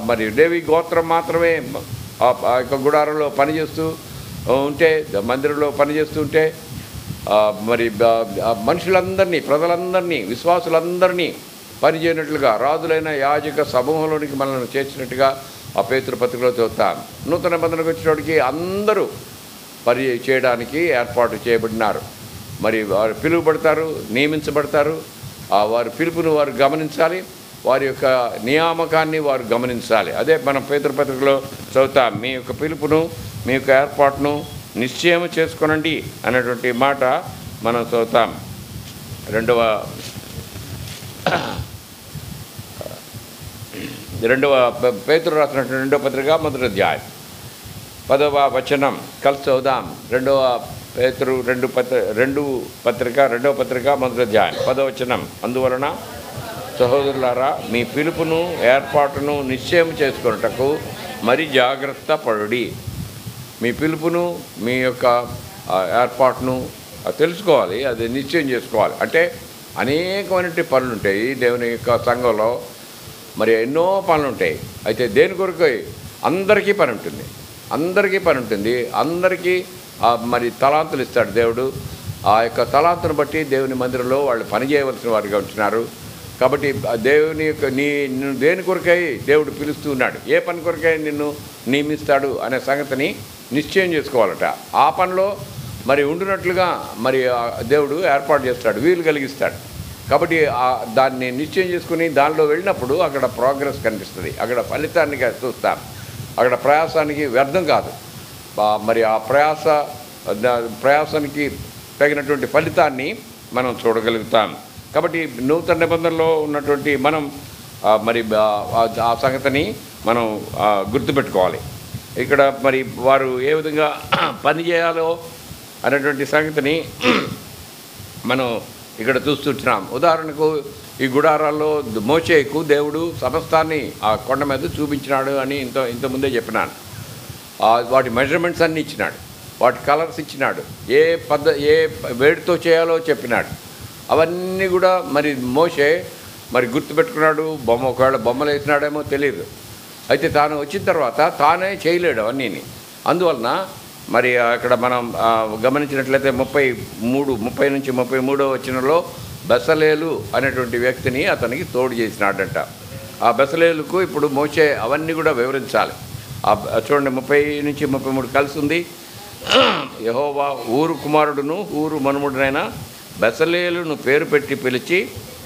A: మరి లేవి గోత్రం మాత్రమే ఆ యొక్క గుడారంలో పనిచేస్తూ ఉంటే, మందిరంలో పనిచేస్తూ ఉంటే మరి మనుషులందరినీ, ప్రజలందరినీ, విశ్వాసులందరినీ పనిచేయనట్లుగా రాజులైన యాజక సమూహంలోనికి మనల్ని చేర్చినట్టుగా ఆ పేతురు పత్రికలో చదువుతాం. నూతన నిబంధనకు వచ్చినప్పటికీ అందరూ పని చేయడానికి ఏర్పాటు చేయబడినారు. మరి వారు పిలువబడతారు, నియమించబడతారు. వారి పిలుపును వారు గమనించాలి, వారి యొక్క నియామకాన్ని వారు గమనించాలి. అదే మనం పేతురు పత్రికలో చదువుతాం. మీ యొక్క పిలుపును, మీ యొక్క ఏర్పాటును నిశ్చయం చేసుకొనండి అనేటువంటి మాట మనం చదువుతాం. రెండవ పేతురు రాసినటువంటి 2వ పత్రిక 1వ అధ్యాయం 10వ వచనం కలిసి చదువుదాం. పేతురు రెండవ పత్రిక మొదటి అధ్యాయం 10వ వచనం. అందువలన సహోదరులారా, మీ పిలుపును ఏర్పాటును నిశ్చయం చేసుకొనుటకు మరి జాగ్రత్త పడుడి. మీ పిలుపును మీ యొక్క ఏర్పాటును తెలుసుకోవాలి, అది నిశ్చయం చేసుకోవాలి. అంటే అనేకమైనటువంటి పనులు ఉంటాయి దేవుని యొక్క సంఘంలో, మరి ఎన్నో పనులు ఉంటాయి. అయితే దేని కొరకు అందరికీ పని ఉంటుంది, అందరికీ మరి తలాంతులు ఇస్తాడు దేవుడు. ఆ యొక్క తలాంతును బట్టి దేవుని మందిరంలో వాళ్ళు పని చేయవలసిన వారిగా ఉంటున్నారు. కాబట్టి దేవుని యొక్క నిన్ను దేని కొరకై దేవుడు పిలుస్తూ ఉన్నాడు, ఏ పని కొరకై నిన్ను నియమిస్తాడు అనే సంగతిని నిశ్చయం చేసుకోవాలట. ఆ పనిలో మరి ఉండినట్లుగా మరి దేవుడు ఏర్పాటు చేస్తాడు, వీలు కలిగిస్తాడు. కాబట్టి దాన్ని నిశ్చయం చేసుకుని దానిలో వెళ్ళినప్పుడు అక్కడ ప్రోగ్రెస్ కనిపిస్తుంది, అక్కడ ఫలితాన్ని చూస్తాం, అక్కడ ప్రయాసానికి వ్యర్థం కాదు, మరి ఆ ప్రయాసానికి తగినటువంటి ఫలితాన్ని మనం చూడగలుగుతాం. కాబట్టి నూతన నిబంధనలో ఉన్నటువంటి మనం మరి ఆ సంగతిని మనం గుర్తుపెట్టుకోవాలి. ఇక్కడ మరి వారు ఏ విధంగా పని చేయాలో అనేటువంటి సంగతిని మనం ఇక్కడ చూస్తుంటున్నాం. ఉదాహరణకు ఈ గుడారాల్లో మోషేకు దేవుడు సమస్తాన్ని ఆ కొండ మీద చూపించినాడు అని ఇంతకుముందే చెప్పినాను. వాటి మెజర్మెంట్స్ అన్నీ ఇచ్చినాడు, వాటి కలర్స్ ఇచ్చినాడు, ఏ వేడితో చేయాలో చెప్పినాడు. అవన్నీ కూడా మరి మోషే మరి గుర్తుపెట్టుకున్నాడు. ఒకవేళ బొమ్మలు వేసినాడేమో తెలియదు. అయితే తాను వచ్చిన తర్వాత తానే చేయలేడు అవన్నీని. అందువలన మరి అక్కడ మనం గమనించినట్లయితే 30 నుంచి 33వ వచనంలో బెసలేలు అనేటువంటి వ్యక్తిని అతనికి తోడు చేసినాడంట. ఆ బెసలేలుకు ఇప్పుడు మోషే అవన్నీ కూడా వివరించాలి. చూడండి 30 నుంచి 33 కలిసి ఉంది. యెహోవా ఊరు కుమారుడును ఊరు మనుమడునైన బెసలేలును పేరు పెట్టి పిలిచి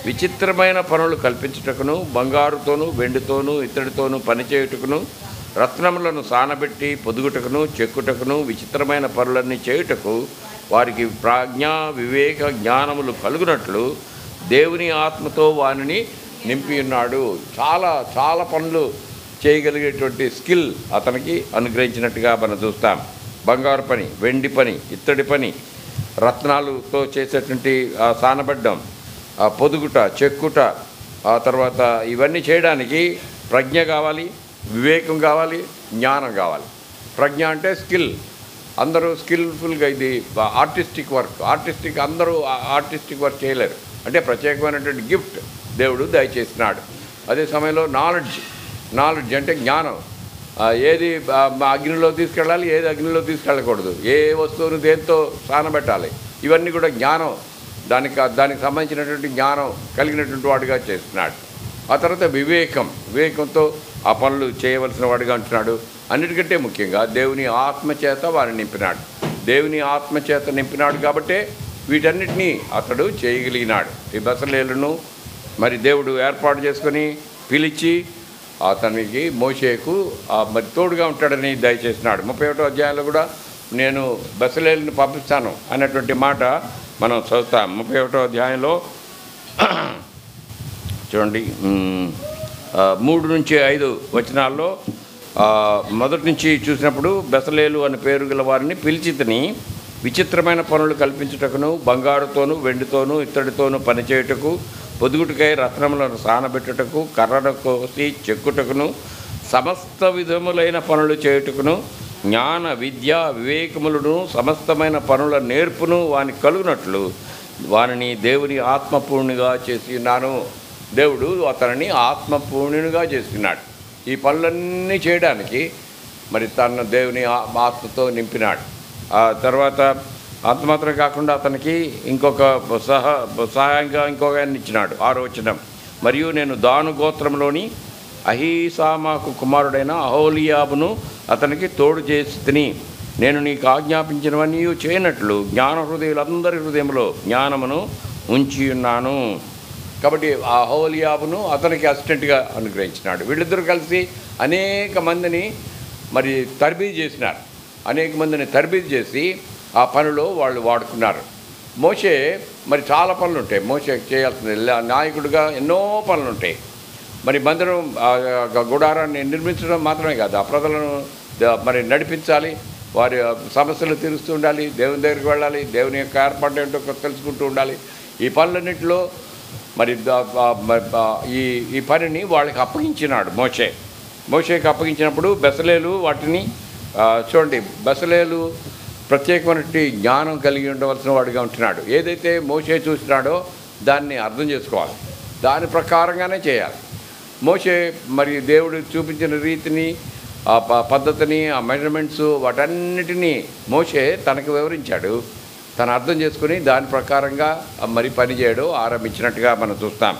A: విచిత్రమైన పనులు కల్పించుటకును, బంగారుతోనూ వెండితోనూ ఇత్తడితోనూ పనిచేయుటకును, రత్నములను సానబెట్టి పొదుగుటకును చెక్కుటకును విచిత్రమైన పనులన్నీ చేయుటకు వారికి ప్రాజ్ఞ వివేక జ్ఞానములు కలుగునట్లు దేవుని ఆత్మతో వానిని నింపి ఉన్నాడు. చాలా పనులు చేయగలిగేటువంటి స్కిల్ అతనికి అనుగ్రహించినట్టుగా మనం చూస్తాం. బంగారు పని, వెండి పని, ఇత్తడి పని, రత్నాలతో చేసేటువంటి సానబడ్డం, పొదుగుట, చెక్కుట, ఆ తర్వాత ఇవన్నీ చేయడానికి ప్రజ్ఞ కావాలి, వివేకం కావాలి, జ్ఞానం కావాలి. ప్రజ్ఞ అంటే స్కిల్, అందరూ స్కిల్ఫుల్గా, ఇది ఆర్టిస్టిక్ వర్క్, అందరూ ఆర్టిస్టిక్ వర్క్ చేయలేరు. అంటే ప్రత్యేకమైనటువంటి గిఫ్ట్ దేవుడు దయచేసినాడు. అదే సమయంలో నాలెడ్జ్ అంటే జ్ఞానం. ఏది అగ్నిలో తీసుకెళ్ళాలి, ఏది అగ్నిలో తీసుకెళ్ళకూడదు, ఏ వస్తువును దేంతో సానబెట్టాలి, ఇవన్నీ కూడా జ్ఞానం, దానికి సంబంధించినటువంటి జ్ఞానం కలిగినటువంటి వాడిగా చేస్తున్నాడు. ఆ తర్వాత వివేకంతో ఆ పనులు చేయవలసిన వాడిగా ఉంటున్నాడు. అన్నిటికంటే ముఖ్యంగా దేవుని ఆత్మచేత వారిని నింపినాడు. దేవుని ఆత్మచేత నింపినాడు కాబట్టే వీటన్నిటినీ అతడు చేయగలిగినాడు. ఈ బెసలేలును మరి దేవుడు ఏర్పాటు చేసుకొని పిలిచి అతనికి మోషేకు మరి తోడుగా ఉంటాడని దయచేసినాడు. 31వ అధ్యాయంలో కూడా నేను బెసలేలును పంపిస్తాను అన్నటువంటి మాట మనం చదువుతాం. 31వ అధ్యాయంలో చూడండి 3 నుంచి 5 వచనాల్లో మొదటి నుంచి చూసినప్పుడు బెసలేలు అనే పేరు గల వారిని పిలిచితిని విచిత్రమైన పనులు కల్పించుటకును, బంగారుతోనూ వెండితోనూ ఇత్తడితోనూ పనిచేయుటకు, పొదుగుటకై రత్నములను సానబెట్టుటకు, కర్రను కోసి చెక్కుటకును, సమస్త విధములైన పనులు చేయుటకును, జ్ఞాన విద్య వివేకములను సమస్తమైన పనుల నేర్పును వాని కలుగునట్లు వానిని దేవుని ఆత్మపూర్ణిగా చేసి ఉన్నాను. దేవుడు అతనిని ఆత్మపూర్ణునిగా చేస్తున్నాడు. ఈ పనులన్నీ చేయడానికి మరి తన దేవుని ఆత్మతో నింపినాడు. ఆ తర్వాత అంత మాత్రం కాకుండా అతనికి ఇంకొక సహాయంగా ఇంకొక ఆయన ఇచ్చినాడు. 6వ వచనం, మరియు నేను దాను గోత్రంలోని అహీసామాకు కుమారుడైన అహోలియాబును అతనికి తోడు చేసి తిని, నేను నీకు ఆజ్ఞాపించినవన్నీ చేయనట్లు జ్ఞాన హృదయులందరి హృదయంలో జ్ఞానమును ఉంచి ఉన్నాను. కాబట్టి ఆ అహోలియాబును అతనికి అసిస్టెంట్గా అనుగ్రహించినాడు. వీళ్ళిద్దరూ కలిసి అనేక మందిని మరి తర్బీదు చేసినారు. అనేక మందిని తర్బీదు చేసి ఆ పనిలో వాళ్ళు వాడుకున్నారు. మోషే మరి చాలా పనులు ఉంటాయి, మోషే చేయాల్సింది నాయకుడిగా ఎన్నో పనులు ఉంటాయి. మరి మందిరం గుడారాన్ని నిర్మించడం మాత్రమే కాదు, ఆ ప్రజలను మరి నడిపించాలి, వారి సమస్యలు తీరుస్తూ ఉండాలి, దేవుని దగ్గరికి వెళ్ళాలి, దేవుని యొక్క ఏర్పాటు ఏంటో తెలుసుకుంటూ ఉండాలి. ఈ పనులన్నింటిలో మరి ఈ పనిని వాళ్ళకి అప్పగించినాడు మోషేకి అప్పగించినప్పుడు బెసలేలు వాటిని చూడండి, బెసలేలు ప్రత్యేకమైనటువంటి జ్ఞానం కలిగి ఉండవలసిన వాడిగా ఉంటున్నాడు. ఏదైతే మోషే చూసినాడో దాన్ని అర్థం చేసుకోవాలి, దాని ప్రకారంగానే చేయాలి. మోషే మరి దేవుడు చూపించిన రీతిని, ఆ పద్ధతిని, ఆ మెజర్మెంట్స్ వాటన్నిటినీ మోషే తనకు వివరించాడు. తను అర్థం చేసుకుని దాని ప్రకారంగా మరి పని చేయడం ఆరంభించినట్టుగా మనం చూస్తాం.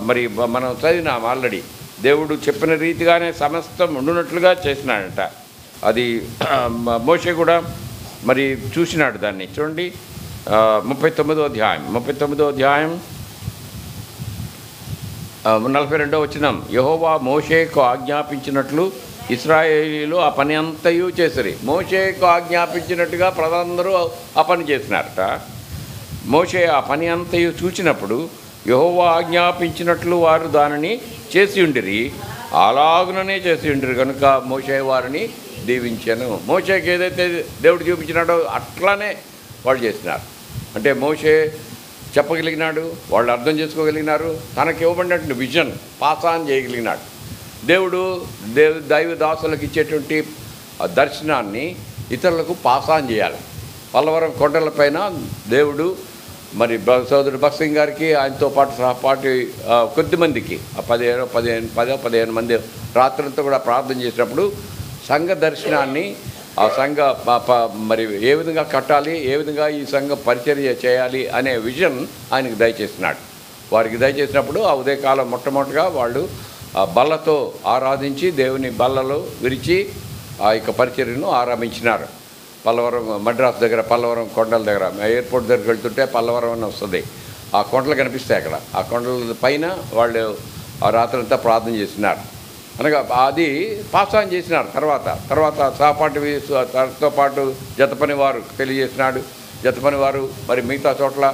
A: మరి మనం చదివినాం ఆల్రెడీ, దేవుడు చెప్పిన రీతిగానే సమస్తం ఉండునట్లుగా చేసినాడట. అది మోషే కూడా మరి చూసినాడు దాన్ని. చూడండి 39వ అధ్యాయం 42వ వచనం. యెహోవా మోషేకు ఆజ్ఞాపించినట్లు ఇశ్రాయేలీయులు ఆ పని అంతయు చేసిరి. మోషేకు ఆజ్ఞాపించినట్టుగా ప్రజలందరూ ఆ పని చేసినారట. మోషే ఆ పని అంతయు చూచినప్పుడు యెహోవా ఆజ్ఞాపించినట్లు వారు దానిని చేసి ఉండిరి, అలాగుననే చేసి ఉండిరి కనుక మోషే వారిని దీవించాను. మోషేకి ఏదైతే దేవుడు చూపించినాడో అట్లానే వాళ్ళు చేసినారు. అంటే మోషే చెప్పగలిగినాడు, వాళ్ళు అర్థం చేసుకోగలిగినారు, తనకి ఇవ్వబడినటువంటి విజన్ పాస్ ఆన్ చేయగలిగినాడు. దేవుడు దైవ దాసులకు ఇచ్చేటువంటి దర్శనాన్ని ఇతరులకు పాస్ ఆన్ చేయాలి. పల్లవరం కొండలపైన దేవుడు మరి సోదరుడు భక్సింగ్ గారికి ఆయనతో పాటు సహపాటి కొద్దిమందికి 15 మంది రాత్రులతో కూడా ప్రార్థన చేసినప్పుడు సంఘ దర్శనాన్ని, ఆ సంఘ మరి ఏ విధంగా కట్టాలి, ఏ విధంగా ఈ సంఘ పరిచర్య చేయాలి అనే విజన్ ఆయనకు దయచేసినాడు. వారికి దయచేసినప్పుడు ఆ ఉదయకాలం మొట్టమొదటిగా వాళ్ళు బల్లతో ఆరాధించి దేవుని బల్లలో విరిచి ఆ యొక్క పరిచర్యను ఆరంభించినారు. పల్లవరం మద్రాసు దగ్గర, పల్లవరం కొండల దగ్గర, ఎయిర్పోర్ట్ దగ్గరికి వెళ్తుంటే పల్లవరం అని వస్తుంది, ఆ కొండలు కనిపిస్తాయి అక్కడ. ఆ కొండల పైన వాళ్ళు ఆ రాత్రంతా ప్రార్థన చేసినారు. అనగా అది పాస్ ఆన్ చేసినారు. తర్వాత సహపాఠితో పాటు జతపని వారు తెలియజేసినాడు. జతపని వారు మరి మిగతా చోట్ల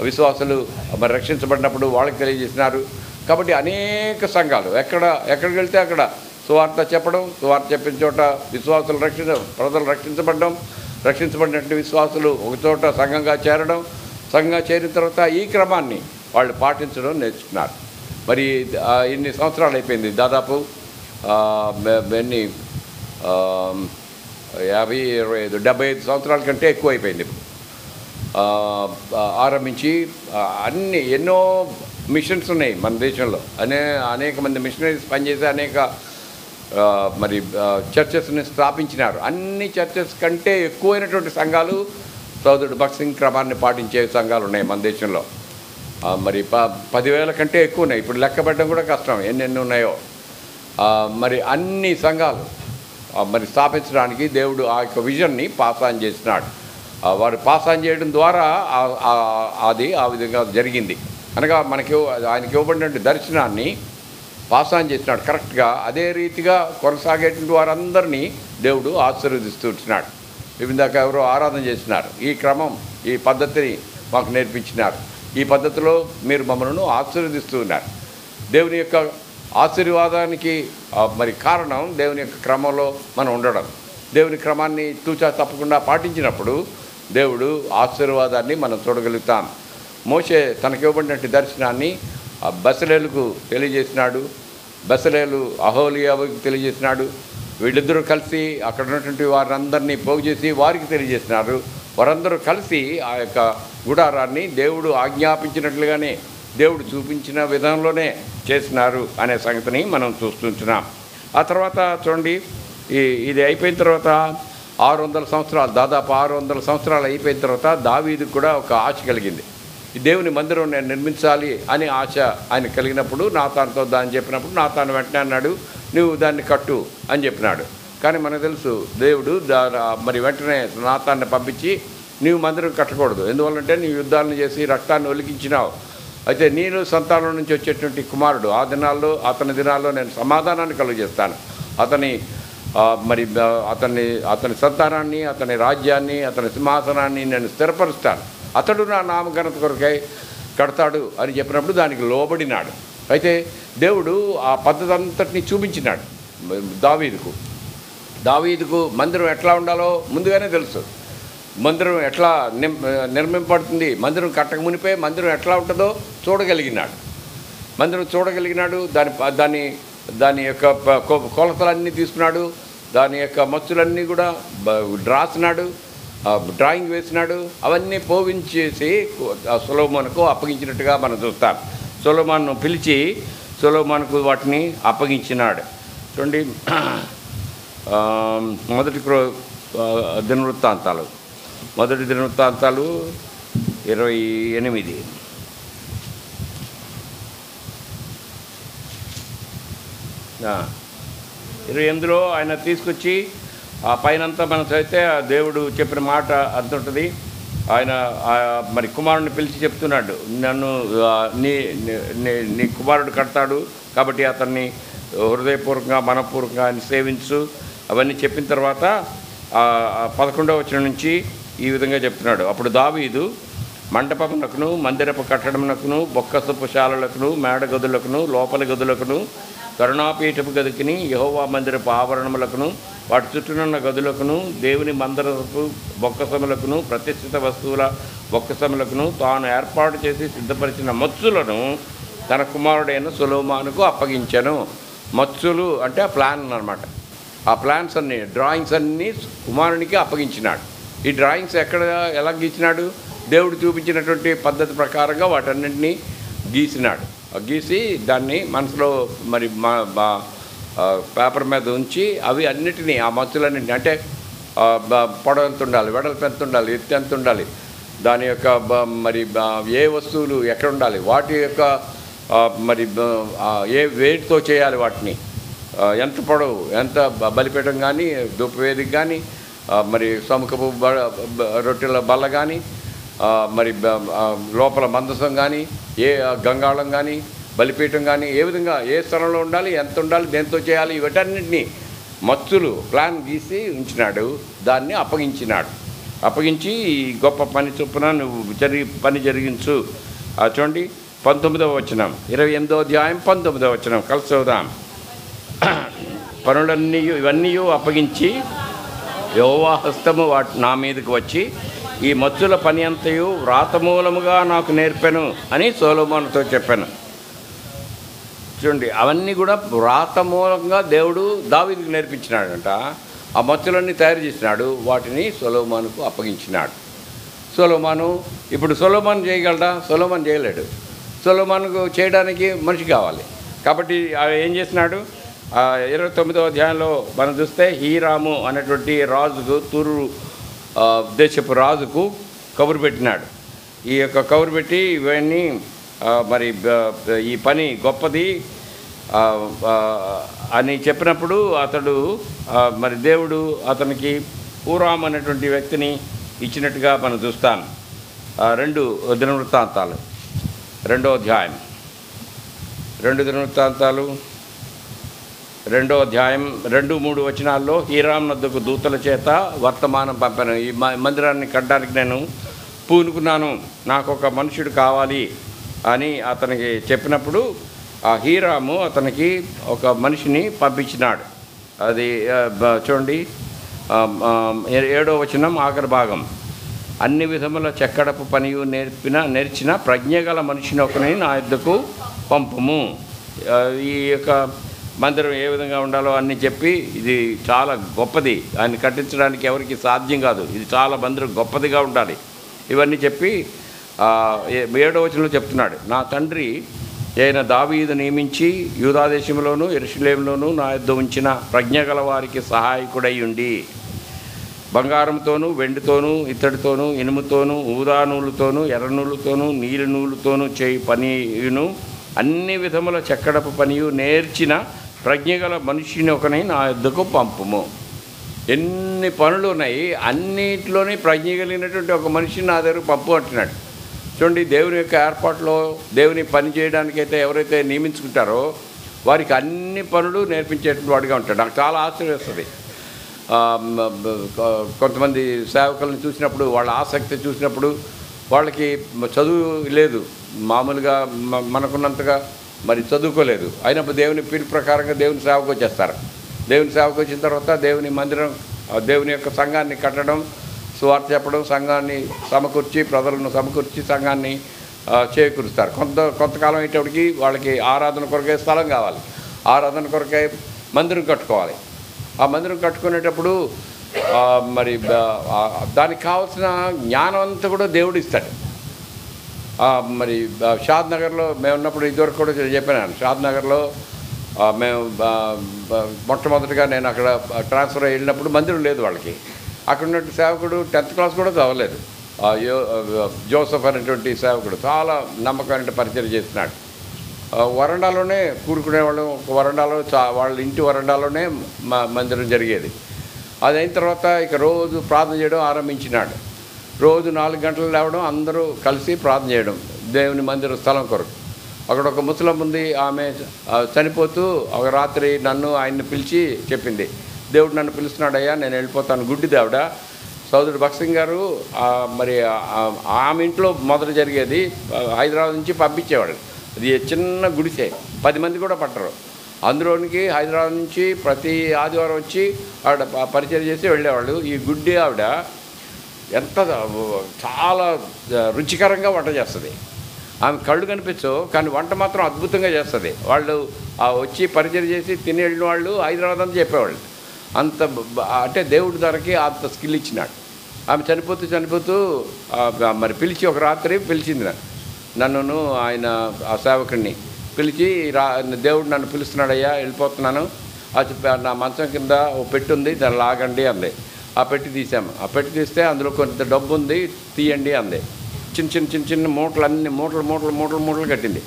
A: విశ్వాసులు మరి రక్షించబడినప్పుడు వాళ్ళకి తెలియజేసినారు. కాబట్టి అనేక సంఘాలు ఎక్కడికి వెళ్తే అక్కడ సువార్త చెప్పడం, సువార్త చెప్పిన చోట విశ్వాసులు ప్రజలు రక్షించబడినటువంటి విశ్వాసులు ఒకచోట సంఘంగా చేరడం, సంఘంగా చేరిన తర్వాత ఈ క్రమాన్ని వాళ్ళు పాటించడం నేర్చుకున్నారు. మరి ఇన్ని సంవత్సరాలు అయిపోయింది, దాదాపు 75 సంవత్సరాల కంటే ఎక్కువ అయిపోయింది ఇప్పుడు ఆరంభించి. ఎన్నో మిషన్స్ ఉన్నాయి మన దేశంలో, అనేక మంది మిషనరీస్ పనిచేసే అనేక మరి చర్చెస్ని స్థాపించినారు. అన్ని చర్చెస్ కంటే ఎక్కువైనటువంటి సంఘాలు సోదరుడు భక్సింగ్ క్రమాన్ని పాటించే సంఘాలు ఉన్నాయి మన దేశంలో. మరి 10,000 కంటే ఎక్కువ ఉన్నాయి, ఇప్పుడు లెక్క పెట్టడం కూడా కష్టం ఎన్నెన్ని ఉన్నాయో. మరి అన్ని సంఘాలు మరి స్థాపించడానికి దేవుడు ఆ యొక్క విజన్ని పాస్ ఆన్ చేసినాడు. వారు పాస్ ఆన్ చేయడం ద్వారా అది ఆ విధంగా జరిగింది. అనగా ఆయనకి ఇవ్వబడినటువంటి దర్శనాన్ని పాస్ ఆన్ చేసినాడు కరెక్ట్గా. అదే రీతిగా కొనసాగేటువంటి వారందరినీ దేవుడు ఆశీర్వదిస్తూ ఉంటున్నాడు. ఇందాక ఎవరో ఆరాధన చేసినారు, ఈ క్రమం, ఈ పద్ధతిని మాకు నేర్పించినారు. ఈ పద్ధతిలో మీరు మమ్మల్ని ఆశీర్వదిస్తూ ఉన్నారు. దేవుని యొక్క ఆశీర్వాదానికి మరి కారణం దేవుని యొక్క క్రమంలో మనం ఉండడం. దేవుని క్రమాన్ని తూచా తప్పకుండా పాటించినప్పుడు దేవుడు ఆశీర్వాదాన్ని మనం చూడగలుగుతాం. మోషే తనకివ్వబడినటువంటి దర్శనాన్ని బెసలేలుకు తెలియజేసినాడు, బెసలేలు అహోలియావుకి తెలియజేసినాడు. వీళ్ళిద్దరూ కలిసి అక్కడ ఉన్నటువంటి వారందరినీ పోగు చేసి వారికి తెలియజేసినారు. వారందరూ కలిసి ఆ యొక్క గుడారాన్ని దేవుడు ఆజ్ఞాపించినట్లుగానే దేవుడు చూపించిన విధానంలోనే చేసినారు అనే సంగతిని మనం చూస్తుంటున్నాం. ఆ తర్వాత చూడండి, ఇది అయిపోయిన తర్వాత 600 సంవత్సరాలు, దాదాపు 600 సంవత్సరాలు అయిపోయిన తర్వాత దావీదుకు కూడా ఒక ఆశ కలిగింది. ఈ దేవుని మందిరం నేను నిర్మించాలి అని ఆశ ఆయన కలిగినప్పుడు నాతానుతో దాన్ని చెప్పినప్పుడు నాతాను వెంటనే అన్నాడు, నువ్వు దాన్ని కట్టు అని చెప్పినాడు. కానీ మనకు తెలుసు దేవుడు మరి వెంటనే నాతాన్ని పంపించి నీవు మందిరం కట్టకూడదు, ఎందువల్లంటే నీవు యుద్ధాలను చేసి రక్తాన్ని ఒలికించినావు, అయితే నీలో సంతానం నుంచి వచ్చేటువంటి కుమారుడు అతని దినాల్లో నేను సమాధానాన్ని కలుగజేస్తాను, అతని సంతానాన్ని, అతని రాజ్యాన్ని, అతని సింహాసనాన్ని నేను స్థిరపరుస్తాను, అతడు నా నామఘనత కొరకై కడతాడు అని చెప్పినప్పుడు దానికి లోబడినాడు. అయితే దేవుడు ఆ పద్ధతి అంతటిని చూపించినాడు దావీదుకు. దావీదుకు మందిరం ఎట్లా ఉండాలో ముందుగానే తెలుసు. మందిరం ఎట్లా నిర్మింపబడుతుంది, మందిరం కట్టక మునిపే మందిరం ఎట్లా ఉంటుందో చూడగలిగినాడు. దాని యొక్క కొలతలన్నీ తీసుకున్నాడు, దాని యొక్క మచ్చులన్నీ కూడా రాసినాడు, డ్రాయింగ్ వేసినాడు. అవన్నీ పోవించేసి సొలొమోనుకు అప్పగించినట్టుగా మనం చూస్తాం. సొలొమోనును పిలిచి సొలొమోనుకు వాటిని అప్పగించినాడు. చూడండి, మొదటి దినవృత్తాంతాలు 28. 28లో ఆయన తీసుకొచ్చి ఆ పైనంతా మనం చదివితే దేవుడు చెప్పిన మాట అంత ఉంటుంది. ఆయన మరి కుమారుడిని పిలిచి చెప్తున్నాడు, నన్ను నీ కుమారుడు కడతాడు కాబట్టి అతన్ని హృదయపూర్వకంగా మనపూర్వకంగా ఆయన సేవించు. అవన్నీ చెప్పిన తర్వాత 11వ వచనం నుంచి ఈ విధంగా చెప్తున్నాడు. అప్పుడు దావీదు మండపమునకును మందిరపు కట్టడమునకును బొక్కసపు శాలలకును మేడ గదులకును లోపల గదులకును కరుణాపీఠపు గదికిని యెహోవా మందిరపు ఆవరణములకును వాటి చుట్టూనున్న గదులకును దేవుని మందిరపు బొక్కసములకును ప్రతిష్ఠిత వస్తువుల బొక్కసములకును తాను ఏర్పాటు చేసి సిద్ధపరిచిన మచ్చులను తన కుమారుడైన సొలొమోనుకు అప్పగించెను. మచ్చులు అంటే ఆ ప్లాన్ అన్నమాట. ఆ ప్లాన్స్ అన్నీ, డ్రాయింగ్స్ అన్నీ కుమారునికి అప్పగించినాడు. ఈ డ్రాయింగ్స్ ఎలా గీసినాడు? దేవుడు చూపించినటువంటి పద్ధతి ప్రకారంగా వాటన్నింటినీ గీసి దాన్ని మనసులో మరి పేపర్ మీద ఉంచి అవి అన్నిటినీ, ఆ మచ్చులన్నింటినీ, అంటే పొడవు ఎంత ఉండాలి, వెడల్పు ఎంత ఉండాలి, ఎత్తు ఎంత ఉండాలి, దాని యొక్క మరి ఏ వస్తువులు ఎక్కడ ఉండాలి, వాటి యొక్క మరి ఏ వేటితో చేయాలి, వాటిని ఎంత పొడవు, ఎంత బలిపీఠం కానీ ధూపవేదిక కానీ మరి సముఖపు రొట్టెల బల్ల కానీ మరి లోపల మందసం కానీ ఏ గంగాళం కానీ బలిపీఠం కానీ ఏ విధంగా ఏ స్థలంలో ఉండాలి, ఎంత ఉండాలి, దేంతో చేయాలి, వీటన్నిటినీ మచ్చులు ప్లాన్ గీసి ఉంచినాడు. దాన్ని అప్పగించి ఈ గొప్ప పని చొప్పున నువ్వు పని జరిగించు. చూడండి 19వ వచనం, 28వ అధ్యాయం 19వ వచనం కలిసి చదువుదాం. పనులన్నీ ఇవన్నీ అప్పగించి యెహోవా హస్తము నా మీదకి వచ్చి ఈ మచ్చుల పని అంతయు వ్రాతమూలముగా నాకు నేర్పెను అని సొలొమోనుతో చెప్పాను. చూడండి, అవన్నీ కూడా వ్రాతమూలంగా దేవుడు దావీదుకు నేర్పించినాడంట. ఆ మచ్చులన్నీ తయారు చేసినాడు, వాటిని సొలొమోనుకు అప్పగించినాడు. ఇప్పుడు సొలొమోను చేయగలడా? సొలొమోను చేయలేడు. సొలొమోనుకు చేయడానికి మనిషి కావాలి. కాబట్టి ఏం చేసినాడు? 29వ అధ్యాయంలో మనం చూస్తే హీరాము అనేటువంటి రాజుకు, తూరు దేశపు రాజుకు కబురు పెట్టినాడు. ఈ యొక్క కబురు పెట్టి ఇవన్నీ మరి ఈ పని గొప్పది అని చెప్పినప్పుడు అతడు మరి దేవుడు అతనికి హూరాము అనేటువంటి వ్యక్తిని ఇచ్చినట్టుగా మనం చూస్తాం. 2 దినవృత్తాంతాలు 2వ అధ్యాయం 2 దినవృత్తాంతాలు 2వ అధ్యాయం 2-3 వచనాల్లో హీరాము వద్దకు దూతల చేత వర్తమానం పంపాను. ఈ మందిరాన్ని కట్టడానికి నేను పూనుకున్నాను, నాకు ఒక మనుషుడు కావాలి అని అతనికి చెప్పినప్పుడు ఆ హీరాము అతనికి ఒక మనిషిని పంపించినాడు. అది చూడండి 7వ వచనం ఆఖరి భాగం. అన్ని విధముల చెక్కడపు పనియు నేర్చిన ప్రజ్ఞగల మనిషిని ఒకని నా యొద్దకు పంపుము. ఈ యొక్క మందిరం ఏ విధంగా ఉండాలో అన్నీ చెప్పి, ఇది చాలా గొప్పది, ఆయన కట్టించడానికి ఎవరికి సాధ్యం కాదు, ఇది చాలా మందిరం గొప్పదిగా ఉండాలి, ఇవన్నీ చెప్పి 7వ వచనంలో చెప్తున్నాడు, నా తండ్రి అయిన దావీదు నియమించి యూదాదేశంలోను యెరూషలేములోను నా యొద్ద ఉంచిన ప్రజ్ఞగల వారికి సహాయకుడై ఉండి బంగారంతోనూ వెండితోనూ ఇత్తడితోనూ ఇనుముతోనూ ఊదా నూలుతోనూ ఎర్ర నూలుతోనూ నీలి నూలుతోనూ చేయి పనియును అన్ని విధముల చెక్కడపు పనియు నేర్చిన ప్రజ్ఞగల మనిషిని ఒకని నా యొద్దకు పంపుము. ఎన్ని పనులు ఉన్నాయి, అన్నిటిలోనే ప్రజ్ఞ కలిగినటువంటి ఒక మనిషిని నా దగ్గరకు పంపు అంటున్నాడు. చూడండి, దేవుని యొక్క ఏర్పాట్లో దేవుని పని చేయడానికైతే ఎవరైతే నియమించుకుంటారో వారికి అన్ని పనులు నేర్పించేటువంటి వాడిగా ఉంటాడు. నాకు చాలా ఆశ్చర్యం వేస్తుంది. కొంతమంది సేవకులను చూసినప్పుడు, వాళ్ళ ఆసక్తి చూసినప్పుడు, వాళ్ళకి చదువు లేదు, మామూలుగా మనకున్నంతగా మరి చదువుకోలేదు, అయినప్పుడు దేవుని పిలుపు ప్రకారంగా దేవుని సేవకు వచ్చేస్తారు. దేవుని సేవకు వచ్చిన తర్వాత దేవుని మందిరం, దేవుని యొక్క సంఘాన్ని కట్టడం, సువార్త చెప్పడం, సంఘాన్ని సమకూర్చి, ప్రజలను సమకూర్చి సంఘాన్ని చేకూరుస్తారు. కొంతకాలం అయ్యేటప్పటికి వాళ్ళకి ఆరాధన కొరకే స్థలం కావాలి, ఆరాధన కొరకే మందిరం కట్టుకోవాలి. ఆ మందిరం కట్టుకునేటప్పుడు మరి దానికి కావాల్సిన జ్ఞానం అంతా కూడా దేవుడు ఇస్తాడు. మరి షాద్ నగర్లో మేము ఉన్నప్పుడు ఇదివరకు కూడా చెప్పాను. షాద్ నగర్లో మేము మొట్టమొదటిగా నేను అక్కడ ట్రాన్స్ఫర్ వెళ్ళినప్పుడు మందిరం లేదు వాళ్ళకి. అక్కడ ఉన్నటువంటి సేవకుడు 10th క్లాస్ కూడా చదవలేదు. జోసఫ్ అనేటువంటి సేవకుడు చాలా నమ్మకమైన పరిచయం చేస్తున్నాడు. వరండాలోనే కూడుకునేవాళ్ళు, ఒక వరండాలో వాళ్ళ ఇంటి వరండాలోనే మందిరం జరిగేది. అది అయిన తర్వాత ఇక రోజు ప్రార్థన చేయడం ఆరంభించినాడు. రోజు 4 గంటలు లేవడం, అందరూ కలిసి ప్రార్థన చేయడం దేవుని మందిర స్థలం కొరకు. అక్కడ ఒక ముసలమ్మ ఉంది, ఆమె చనిపోతూ ఒక రాత్రి నన్ను ఆయన్ని పిలిచి చెప్పింది, దేవుడు నన్ను పిలుస్తున్నాడయ్యా, నేను వెళ్ళిపోతాను. గుడ్డిది ఆవిడ. సోదరుడు భక్సింగ్ గారు మరి ఆమె ఇంట్లో మొదట జరిగేది. హైదరాబాద్ నుంచి పంపించేవాడు. అది చిన్న గుడిసే, 10 మంది కూడా పట్టరు. అందులోనికి హైదరాబాద్ నుంచి ప్రతి ఆదివారం వచ్చి ఆవిడ పరిచయం చేసి వెళ్ళేవాళ్ళు. ఈ గుడ్డి ఆవిడ ఎంత చాలా రుచికరంగా వంట చేస్తుంది. ఆమె కళ్ళు కనిపించవు, కానీ వంట మాత్రం అద్భుతంగా చేస్తుంది. వాళ్ళు వచ్చి పరిచయం చేసి తిని వెళ్ళిన వాళ్ళు హైదరాబాద్ అంతా చెప్పేవాళ్ళు. అంత అంటే దేవుడి ధరకి అంత స్కిల్ ఇచ్చినాడు. ఆమె చనిపోతూ మరి పిలిచి ఒక రాత్రి పిలిచింది నన్ను, ఆయన ఆ సేవకుడిని పిలిచి, దేవుడు నన్ను పిలుస్తున్నాడయ్యా, వెళ్ళిపోతున్నాను. నా మంచం కింద ఓ పెట్టి ఉంది, దాన్ని లాగండి అంది. ఆ పెట్టి తీసాము. ఆ పెట్టి తీస్తే అందులో కొంత డబ్బు ఉంది, తీయండి అంది. చిన్న మూటలు, అన్ని మూటలు కట్టింది.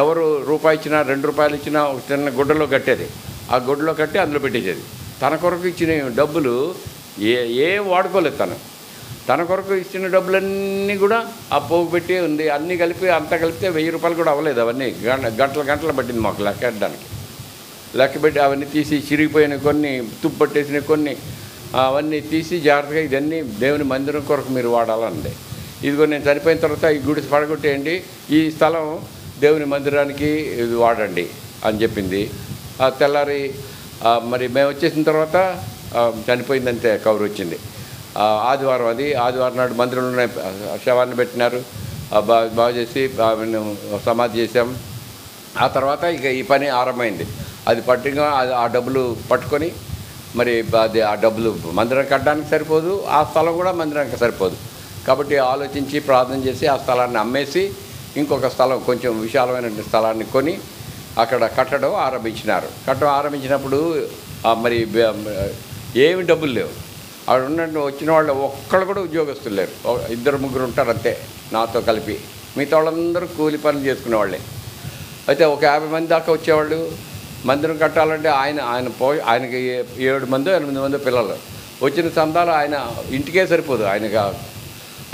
A: ఎవరు రూపాయి ఇచ్చినా, 2 రూపాయలు ఇచ్చినా ఒక చిన్న గుడ్డలో కట్టేది. ఆ గుడ్డలో కట్టి అందులో పెట్టేసేది. తన కొరకు ఇచ్చిన డబ్బులు ఏం వాడుకోలేదు. తన కొరకు ఇచ్చిన డబ్బులన్నీ కూడా ఆ పోగు పెట్టి ఉంది. అన్నీ అంతా కలిపితే 1000 రూపాయలు కూడా అవ్వలేదు. అవన్నీ గంటలు పట్టింది మాకు లెక్కడానికి. లెక్కబెట్టి అవన్నీ తీసి, చిరిగిపోయిన కొన్ని, తుప్పు పట్టేసిన కొన్ని, అవన్నీ తీసి జాగ్రత్తగా ఇదన్నీ దేవుని మందిరం కొరకు మీరు వాడాలండి. ఇదిగో నేను చనిపోయిన తర్వాత ఈ గుడి పడగొట్టేయండి, ఈ స్థలం దేవుని మందిరానికి ఇది వాడండి అని చెప్పింది. తెల్లారి మరి మేము వచ్చేసిన తర్వాత చనిపోయిందంతే కబురు వచ్చింది. ఆదివారం, అది ఆదివారం నాడు మందిరంలోనే శవాన్ని పెట్టినారు. బాగు చేసి సమాధి చేసాం. ఆ తర్వాత ఇక ఈ పని ఆరంభమైంది. అది పట్టుగా ఆ డబ్బులు పట్టుకొని మరి అది ఆ డబ్బులు మందిరం కట్టడానికి సరిపోదు, ఆ స్థలం కూడా మందిరానికి సరిపోదు. కాబట్టి ఆలోచించి ప్రార్థన చేసి ఆ స్థలాన్ని అమ్మేసి ఇంకొక స్థలం, కొంచెం విశాలమైన స్థలాన్ని కొని అక్కడ కట్టడం ఆరంభించినప్పుడు మరి ఏమి డబ్బులు లేవు. అక్కడ వచ్చిన వాళ్ళు ఒక్కళ్ళు కూడా ఉద్యోగస్తులు లేరు. 2-3 ఉంటారు అంతే నాతో కలిపి. మిగతా వాళ్ళందరూ కూలి పనులు చేసుకునేవాళ్ళే. అయితే ఒక 50 మంది దాకా వచ్చేవాళ్ళు. మందిరం కట్టాలంటే ఆయనకి 7 మందో 8 మందో పిల్లలు. వచ్చిన చందాలు ఆయన ఇంటికే సరిపోదు ఆయనకి.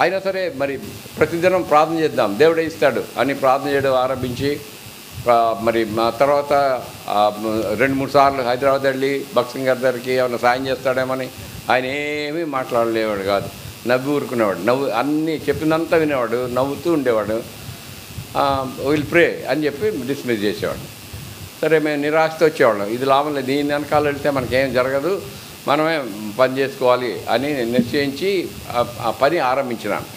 A: అయినా సరే మరి ప్రతిదినం ప్రార్థన చేద్దాం, దేవుడే ఇస్తాడు అని ప్రార్థన చేయడం ఆరంభించి మరి మా తర్వాత 2-3 సార్లు హైదరాబాద్ వెళ్ళి భక్సింగ్ గారి దగ్గరికి ఏమైనా సాయం చేస్తాడేమని ఆయన ఏమీ మాట్లాడలేవాడు కాదు. నవ్వి ఊరుకునేవాడు. అన్నీ చెప్పినంతా వినేవాడు, నవ్వుతూ ఉండేవాడు. విల్ ప్రే అని చెప్పి డిస్మిస్ చేసేవాడు. సరే మేము నిరాశతో వచ్చేవాళ్ళం. ఇది లాభం లేదు, దీని వెనకాల వెళ్తే మనకేం జరగదు, మనమే పని చేసుకోవాలి అని నిశ్చయించి ఆ పని ఆరంభించినాను.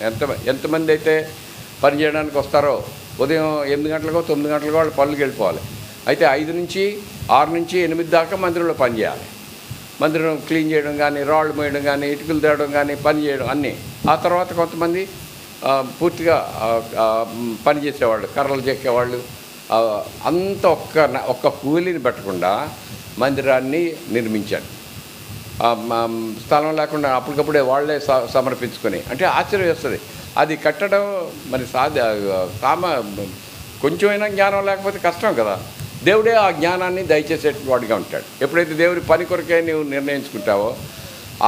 A: ఎంతమంది అయితే పని చేయడానికి వస్తారో ఉదయం 8 గంటలకో 9 గంటలకో వాళ్ళు పనులకు వెళ్ళిపోవాలి. అయితే 5 నుంచి 6 నుంచి 8 దాకా మందిరంలో పని చేయాలి. మందిరం క్లీన్ చేయడం కానీ, రాళ్ళు మోయడం కానీ, ఇటుకలు తేవడం కానీ, పని చేయడం అన్నీ. ఆ తర్వాత కొంతమంది పూర్తిగా పని చేసేవాళ్ళు, కర్రలు చెక్కేవాళ్ళు. అంత ఒక్క కూలీని పెట్టకుండా మందిరాన్ని నిర్మించాడు. స్థలం లేకుండా అప్పటికప్పుడే వాళ్ళే సమర్పించుకొని. అంటే ఆశ్చర్యం వేస్తుంది. అది కట్టడం మరి కొంచెమైనా జ్ఞానం లేకపోతే కష్టం కదా. దేవుడే ఆ జ్ఞానాన్ని దయచేసేవాడిగా ఉంటాడు. ఎప్పుడైతే దేవుడి పని కొరకే నువ్వు నిర్ణయించుకుంటావో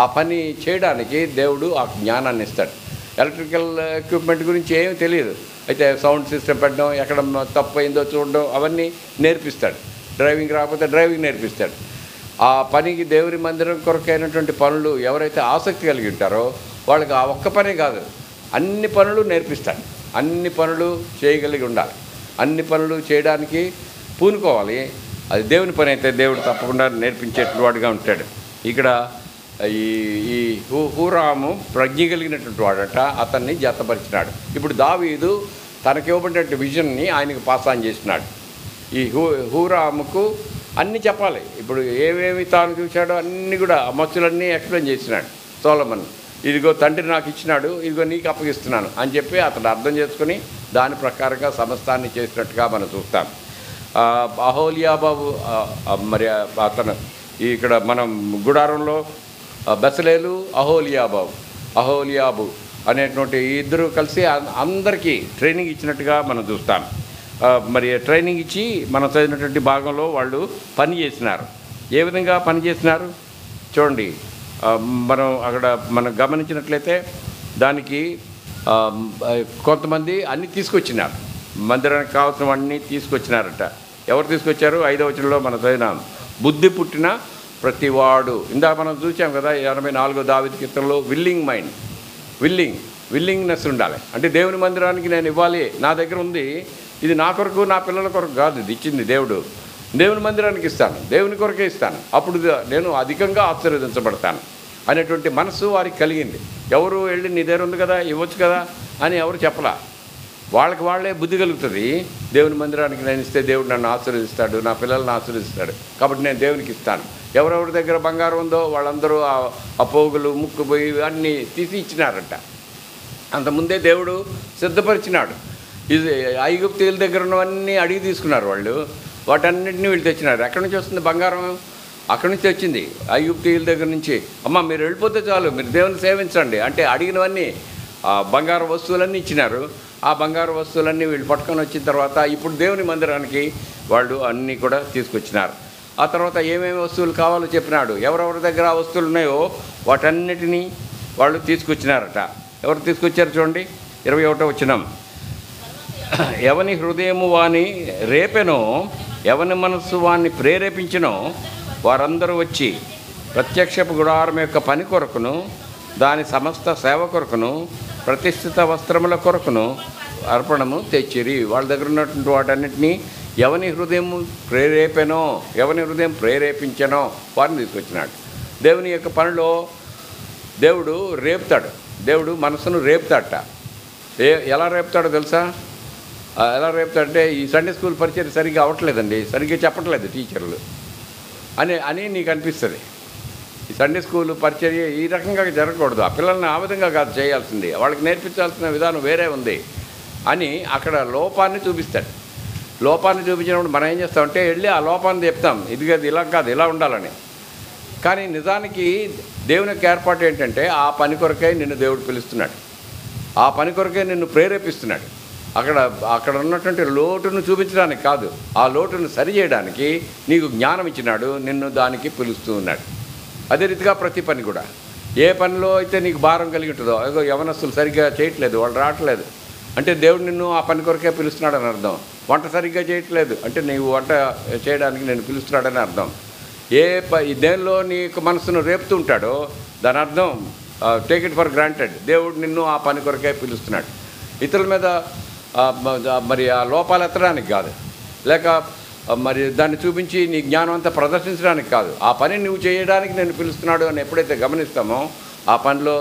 A: ఆ పని చేయడానికి దేవుడు ఆ జ్ఞానాన్ని ఇస్తాడు. ఎలక్ట్రికల్ ఎక్విప్మెంట్ గురించి ఏమీ తెలియదు. అయితే సౌండ్ సిస్టమ్ పెట్టడం, ఎక్కడ తప్పు అయిందో చూడడం, అవన్నీ నేర్పిస్తాడు. డ్రైవింగ్ రాకపోతే డ్రైవింగ్ నేర్పిస్తాడు. ఆ పనికి దేవుని మందిరం కొరకైనటువంటి పనులు ఎవరైతే ఆసక్తి కలిగి ఉంటారో వాళ్ళకి ఆ ఒక్క పనే కాదు, అన్ని పనులు నేర్పిస్తాడు. అన్ని పనులు చేయగలిగి ఉండాలి. అన్ని పనులు చేయడానికి పూనుకోవాలి. అది దేవుని పని అయితే దేవుడు తప్పకుండా నేర్పించేటువంటి వాడుగా ఉంటాడు. ఇక్కడ ఈ ఈ హూరాము ప్రజ్ఞ కలిగినటువంటి వాడట, అతన్ని జతపరిచినాడు. ఇప్పుడు దావీదు తనకివ్వబడినటువంటి విజన్ని ఆయనకు పాస్ ఆన్ చేసినాడు. ఈ హూరాముకు అన్నీ చెప్పాలి. ఇప్పుడు ఏమేమి తాను చూశాడో అన్నీ కూడా ఆ మత్తులన్నీ ఎక్స్ప్లెయిన్ చేసినాడు సొలొమోను. ఇదిగో తండ్రి నాకు ఇచ్చినాడు, ఇదిగో నీకు అప్పగిస్తున్నాను అని చెప్పి అతను అర్థం చేసుకుని దాని ప్రకారంగా సమస్తాన్ని చేసినట్టుగా మనం చూస్తాం. అహోలియాబాబు మరి అతను ఇక్కడ మనం గుడారంలో బెసలేలు అహోలియాబు అనేటువంటి ఇద్దరు కలిసి అందరికీ ట్రైనింగ్ ఇచ్చినట్టుగా మనం చూస్తాం. మరి ట్రైనింగ్ ఇచ్చి మనం చదివినటువంటి భాగంలో వాళ్ళు పని చేసినారు. ఏ విధంగా పని చేసినారు చూడండి. మనం గమనించినట్లయితే దానికి కొంతమంది అన్నీ తీసుకొచ్చినారు, మందిరానికి కావాల్సినవన్నీ తీసుకొచ్చినారట. ఎవరు తీసుకొచ్చారు? 5వ వచనంలో మనం చదివినాం. బుద్ధి పుట్టిన ప్రతివాడు. ఇందాక మనం చూసాం కదా 84వ దావీదు కీర్తనలో విల్లింగ్ మైండ్, విల్లింగ్నెస్ ఉండాలి. అంటే దేవుని మందిరానికి నేను ఇవ్వాలి, నా దగ్గర ఉంది, ఇది నా కొరకు నా పిల్లల కొరకు కాదు, ఇది ఇచ్చింది దేవుడు, దేవుని మందిరానికి ఇస్తాను, దేవుని కొరకే ఇస్తాను, అప్పుడు నేను అధికంగా ఆశీర్వదించబడతాను అనేటువంటి మనసు వారికి కలిగింది. ఎవరు వెళ్ళి నీ దగ్గర ఉంది కదా ఇవ్వచ్చు కదా అని ఎవరు చెప్పలా. వాళ్ళకి వాళ్ళే బుద్ధి కలుగుతుంది. దేవుని మందిరానికి నేను ఇస్తే దేవుడు నన్ను ఆశీర్వదిస్తాడు, నా పిల్లల్ని ఆశీర్వదిస్తాడు, కాబట్టి నేను దేవునికి ఇస్తాను. ఎవరెవరి దగ్గర బంగారం ఉందో వాళ్ళందరూ ఆ పోగులు ముక్కుపోయి అన్నీ తీసి ఇచ్చినారట. అంతకుముందే దేవుడు సిద్ధపరిచినాడు. ఇది ఐగుప్తీయుల దగ్గర ఉన్నవన్నీ అడిగి తీసుకున్నారు వాళ్ళు. వాటన్నిటిని వీళ్ళు తెచ్చినారు. ఎక్కడి నుంచి వస్తుంది బంగారం? అక్కడి నుంచి వచ్చింది ఐగుప్తీయుల దగ్గర నుంచి. అమ్మ మీరు వెళ్ళిపోతే చాలు, మీరు దేవుని సేవించండి అంటే అడిగినవన్నీ బంగారు వస్తువులన్నీ ఇచ్చినారు. ఆ బంగారు వస్తువులన్నీ వీళ్ళు పట్టుకొని వచ్చిన తర్వాత ఇప్పుడు దేవుని మందిరానికి వాళ్ళు అన్నీ కూడా తీసుకొచ్చినారు. ఆ తర్వాత ఏమేమి వస్తువులు కావాలో చెప్పినాడు. ఎవరెవరి దగ్గర ఆ వస్తువులు ఉన్నాయో వాటన్నిటినీ వాళ్ళు తీసుకొచ్చినారట. ఎవరు తీసుకొచ్చారు చూడండి 21వ వచనం. ఎవని హృదయము వాని రేపెనో, ఎవని మనస్సు వాన్ని ప్రేరేపించినో వారందరూ వచ్చి ప్రత్యక్షపు గుడారం యొక్క పని కొరకును, దాని సమస్త సేవ కొరకును, ప్రతిష్ఠిత వస్త్రముల కొరకును అర్పణము తెచ్చిరి. వాళ్ళ దగ్గర ఉన్నటువంటి వాటన్నిటినీ ఎవని హృదయం ప్రేరేపించనో వారిని తీసుకొచ్చినాడు. దేవుని యొక్క పనిలో దేవుడు రేపుతాడు. దేవుడు మనసును రేపుతాడట. ఎలా రేపుతాడో తెలుసా? ఎలా రేపుతాడంటే ఈ సండే స్కూల్ పరిచయం సరిగ్గా అవ్వట్లేదండి, సరిగ్గా చెప్పట్లేదు టీచర్లు అని నీకు అనిపిస్తుంది. ఈ సండే స్కూల్ పరిచర్య ఈ రకంగా జరగకూడదు, ఆ పిల్లల్ని ఆ విధంగా కాదు చేయాల్సింది, వాళ్ళకి నేర్పించాల్సిన విధానం వేరే ఉంది అని అక్కడ లోపాన్ని చూపిస్తాడు. లోపాన్ని చూపించినప్పుడు మనం ఏం చేస్తామంటే వెళ్ళి ఆ లోపాన్ని చెప్తాం, ఇది కాదు ఇలా కాదు ఇలా ఉండాలని. కానీ నిజానికి దేవుని యొక్క ఏర్పాటు ఏంటంటే ఆ పని కొరకే నిన్ను దేవుడు పిలుస్తున్నాడు, ఆ పని కొరకే నిన్ను ప్రేరేపిస్తున్నాడు. అక్కడ ఉన్నటువంటి లోటును చూపించడానికి కాదు, ఆ లోటును సరిచేయడానికి నీకు జ్ఞానం ఇచ్చినాడు, నిన్ను దానికి పిలుస్తూ ఉన్నాడు. అదే రీతిగా ప్రతి పని కూడా, ఏ పనిలో అయితే నీకు భారం కలిగి ఉంటుందో, అదో యవనస్తులు సరిగ్గా చేయట్లేదు, వాళ్ళు రావట్లేదు అంటే దేవుడు నిన్ను ఆ పని కొరకే పిలుస్తున్నాడని అర్థం. వంట సరిగ్గా చేయట్లేదు అంటే నీవు వంట చేయడానికి నేను పిలుస్తున్నాడని అర్థం. దేనిలో నీకు మనసును రేపుతూ ఉంటాడో దాని అర్థం టేక్ ఇట్ ఫర్ గ్రాంటెడ్, దేవుడు నిన్ను ఆ పని కొరకే పిలుస్తున్నాడు. ఇతరుల మీద మరి ఆ లోపాలు ఎత్తడానికి కాదు, లేక మరి దాన్ని చూపించి నీ జ్ఞానం అంతా ప్రదర్శించడానికి కాదు, ఆ పని నువ్వు చేయడానికి నేను పిలుస్తున్నాడు అని ఎప్పుడైతే గమనిస్తామో ఆ పనిలో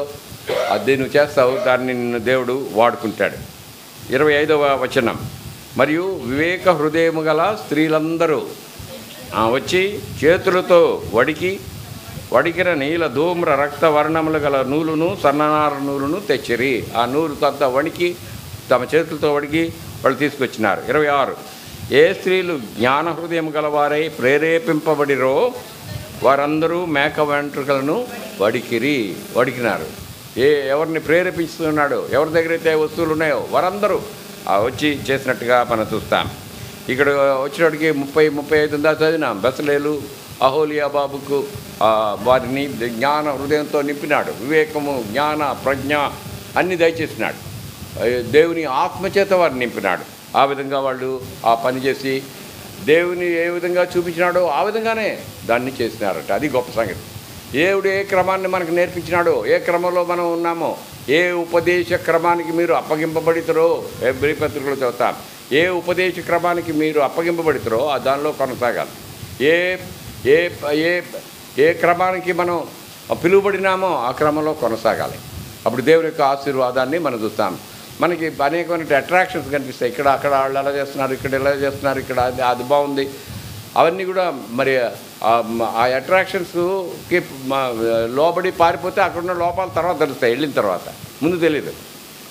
A: అది నువ్వు చేస్తావు, దాన్ని నిన్ను దేవుడు వాడుకుంటాడు. 25వ వచనం. మరియు వివేక హృదయము గల స్త్రీలందరూ వచ్చి చేతులతో వడికిన నీల ధూమ్ర రక్త వర్ణములు గల నూలును సన్ననార నూలును తెచ్చిరి. ఆ నూలు కొంత వణికి తమ చేతులతో వడికి వాళ్ళు తీసుకొచ్చినారు. 26. ఏ స్త్రీలు జ్ఞాన హృదయం గలవారై ప్రేరేపింపబడిరో వారందరూ మేక వెంట్రుకలను వడికినారు. ఎవరిని ప్రేరేపిస్తున్నాడో, ఎవరి దగ్గర అయితే వస్తువులు ఉన్నాయో వారందరూ వచ్చి చేసినట్టుగా మనం చూస్తాం. ఇక్కడ వచ్చినప్పటికి 30-35 ఉందా చదివినాం. బెసలేలు అహోలియాబాబుకు వారిని జ్ఞాన హృదయంతో నింపినాడు. వివేకము, జ్ఞాన, ప్రజ్ఞ అన్నీ దయచేసినాడు. దేవుని ఆత్మచేత వారిని నింపినాడు. ఆ విధంగా వాళ్ళు ఆ పని చేసి దేవుని ఏ విధంగా చూపించినాడో ఆ విధంగానే దాన్ని చేసినారట. అది గొప్ప సంగతి. దేవుడు ఏ క్రమాన్ని మనకు నేర్పించినాడో, ఏ క్రమంలో మనం ఉన్నామో, ఏ ఉపదేశ క్రమానికి మీరు అప్పగింపబడితరో, హెబ్రీ పత్రికలో చదువుతాం, ఏ ఉపదేశ క్రమానికి మీరు అప్పగింపబడితరో దానిలో కొనసాగాలి. ఏ ఏ ఏ ఏ క్రమానికి మనం పిలువబడినామో ఆ క్రమంలో కొనసాగాలి. అప్పుడు దేవుని యొక్క ఆశీర్వాదాన్ని మనం చూస్తాం. మనకి అనేకమైన అట్రాక్షన్స్ కనిపిస్తాయి. ఇక్కడ అక్కడ వాళ్ళు ఎలా చేస్తున్నారు, ఇక్కడ ఎలా చేస్తున్నారు, ఇక్కడ అది బాగుంది. అవన్నీ కూడా మరి ఆ అట్రాక్షన్స్కి లోబడి పారిపోతే అక్కడున్న లోపాల తర్వాత తెలుస్తాయి, వెళ్ళిన తర్వాత. ముందు తెలియదు.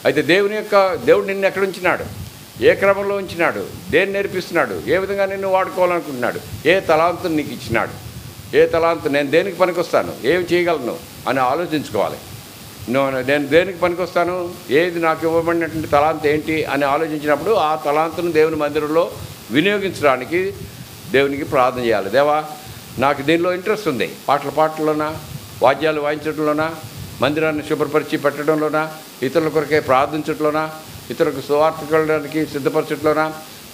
A: అయితే దేవుడు నిన్ను ఎక్కడ ఉంచినాడు, ఏ క్రమంలో ఉంచినాడు, దేన్ని నేర్పిస్తున్నాడు, ఏ విధంగా నిన్ను వాడుకోవాలనుకుంటున్నాడు, ఏ తలాంతుని నీకు ఇచ్చినాడు, ఏ తలాంతు నేను దేనికి పనికొస్తాను, ఏం చేయగలను అని ఆలోచించుకోవాలి. నేను దేనికి పనికొస్తాను, ఏది నాకు ఇవ్వబడినటువంటి తలాంతు ఏంటి అని ఆలోచించినప్పుడు ఆ తలాంతును దేవుని మందిరంలో వినియోగించడానికి దేవునికి ప్రార్థన చేయాలి. దేవా, నాకు దీనిలో ఇంట్రెస్ట్ ఉంది, పాటల్లోనా, వాద్యాలు వాయించడంలోనా, మందిరాన్ని శుభ్రపరిచి పెట్టడంలోనా, ఇతరుల కొరకే ప్రార్థించడంలోనా, ఇతరులకు సువార్తకి సిద్ధపరచట్లోనా,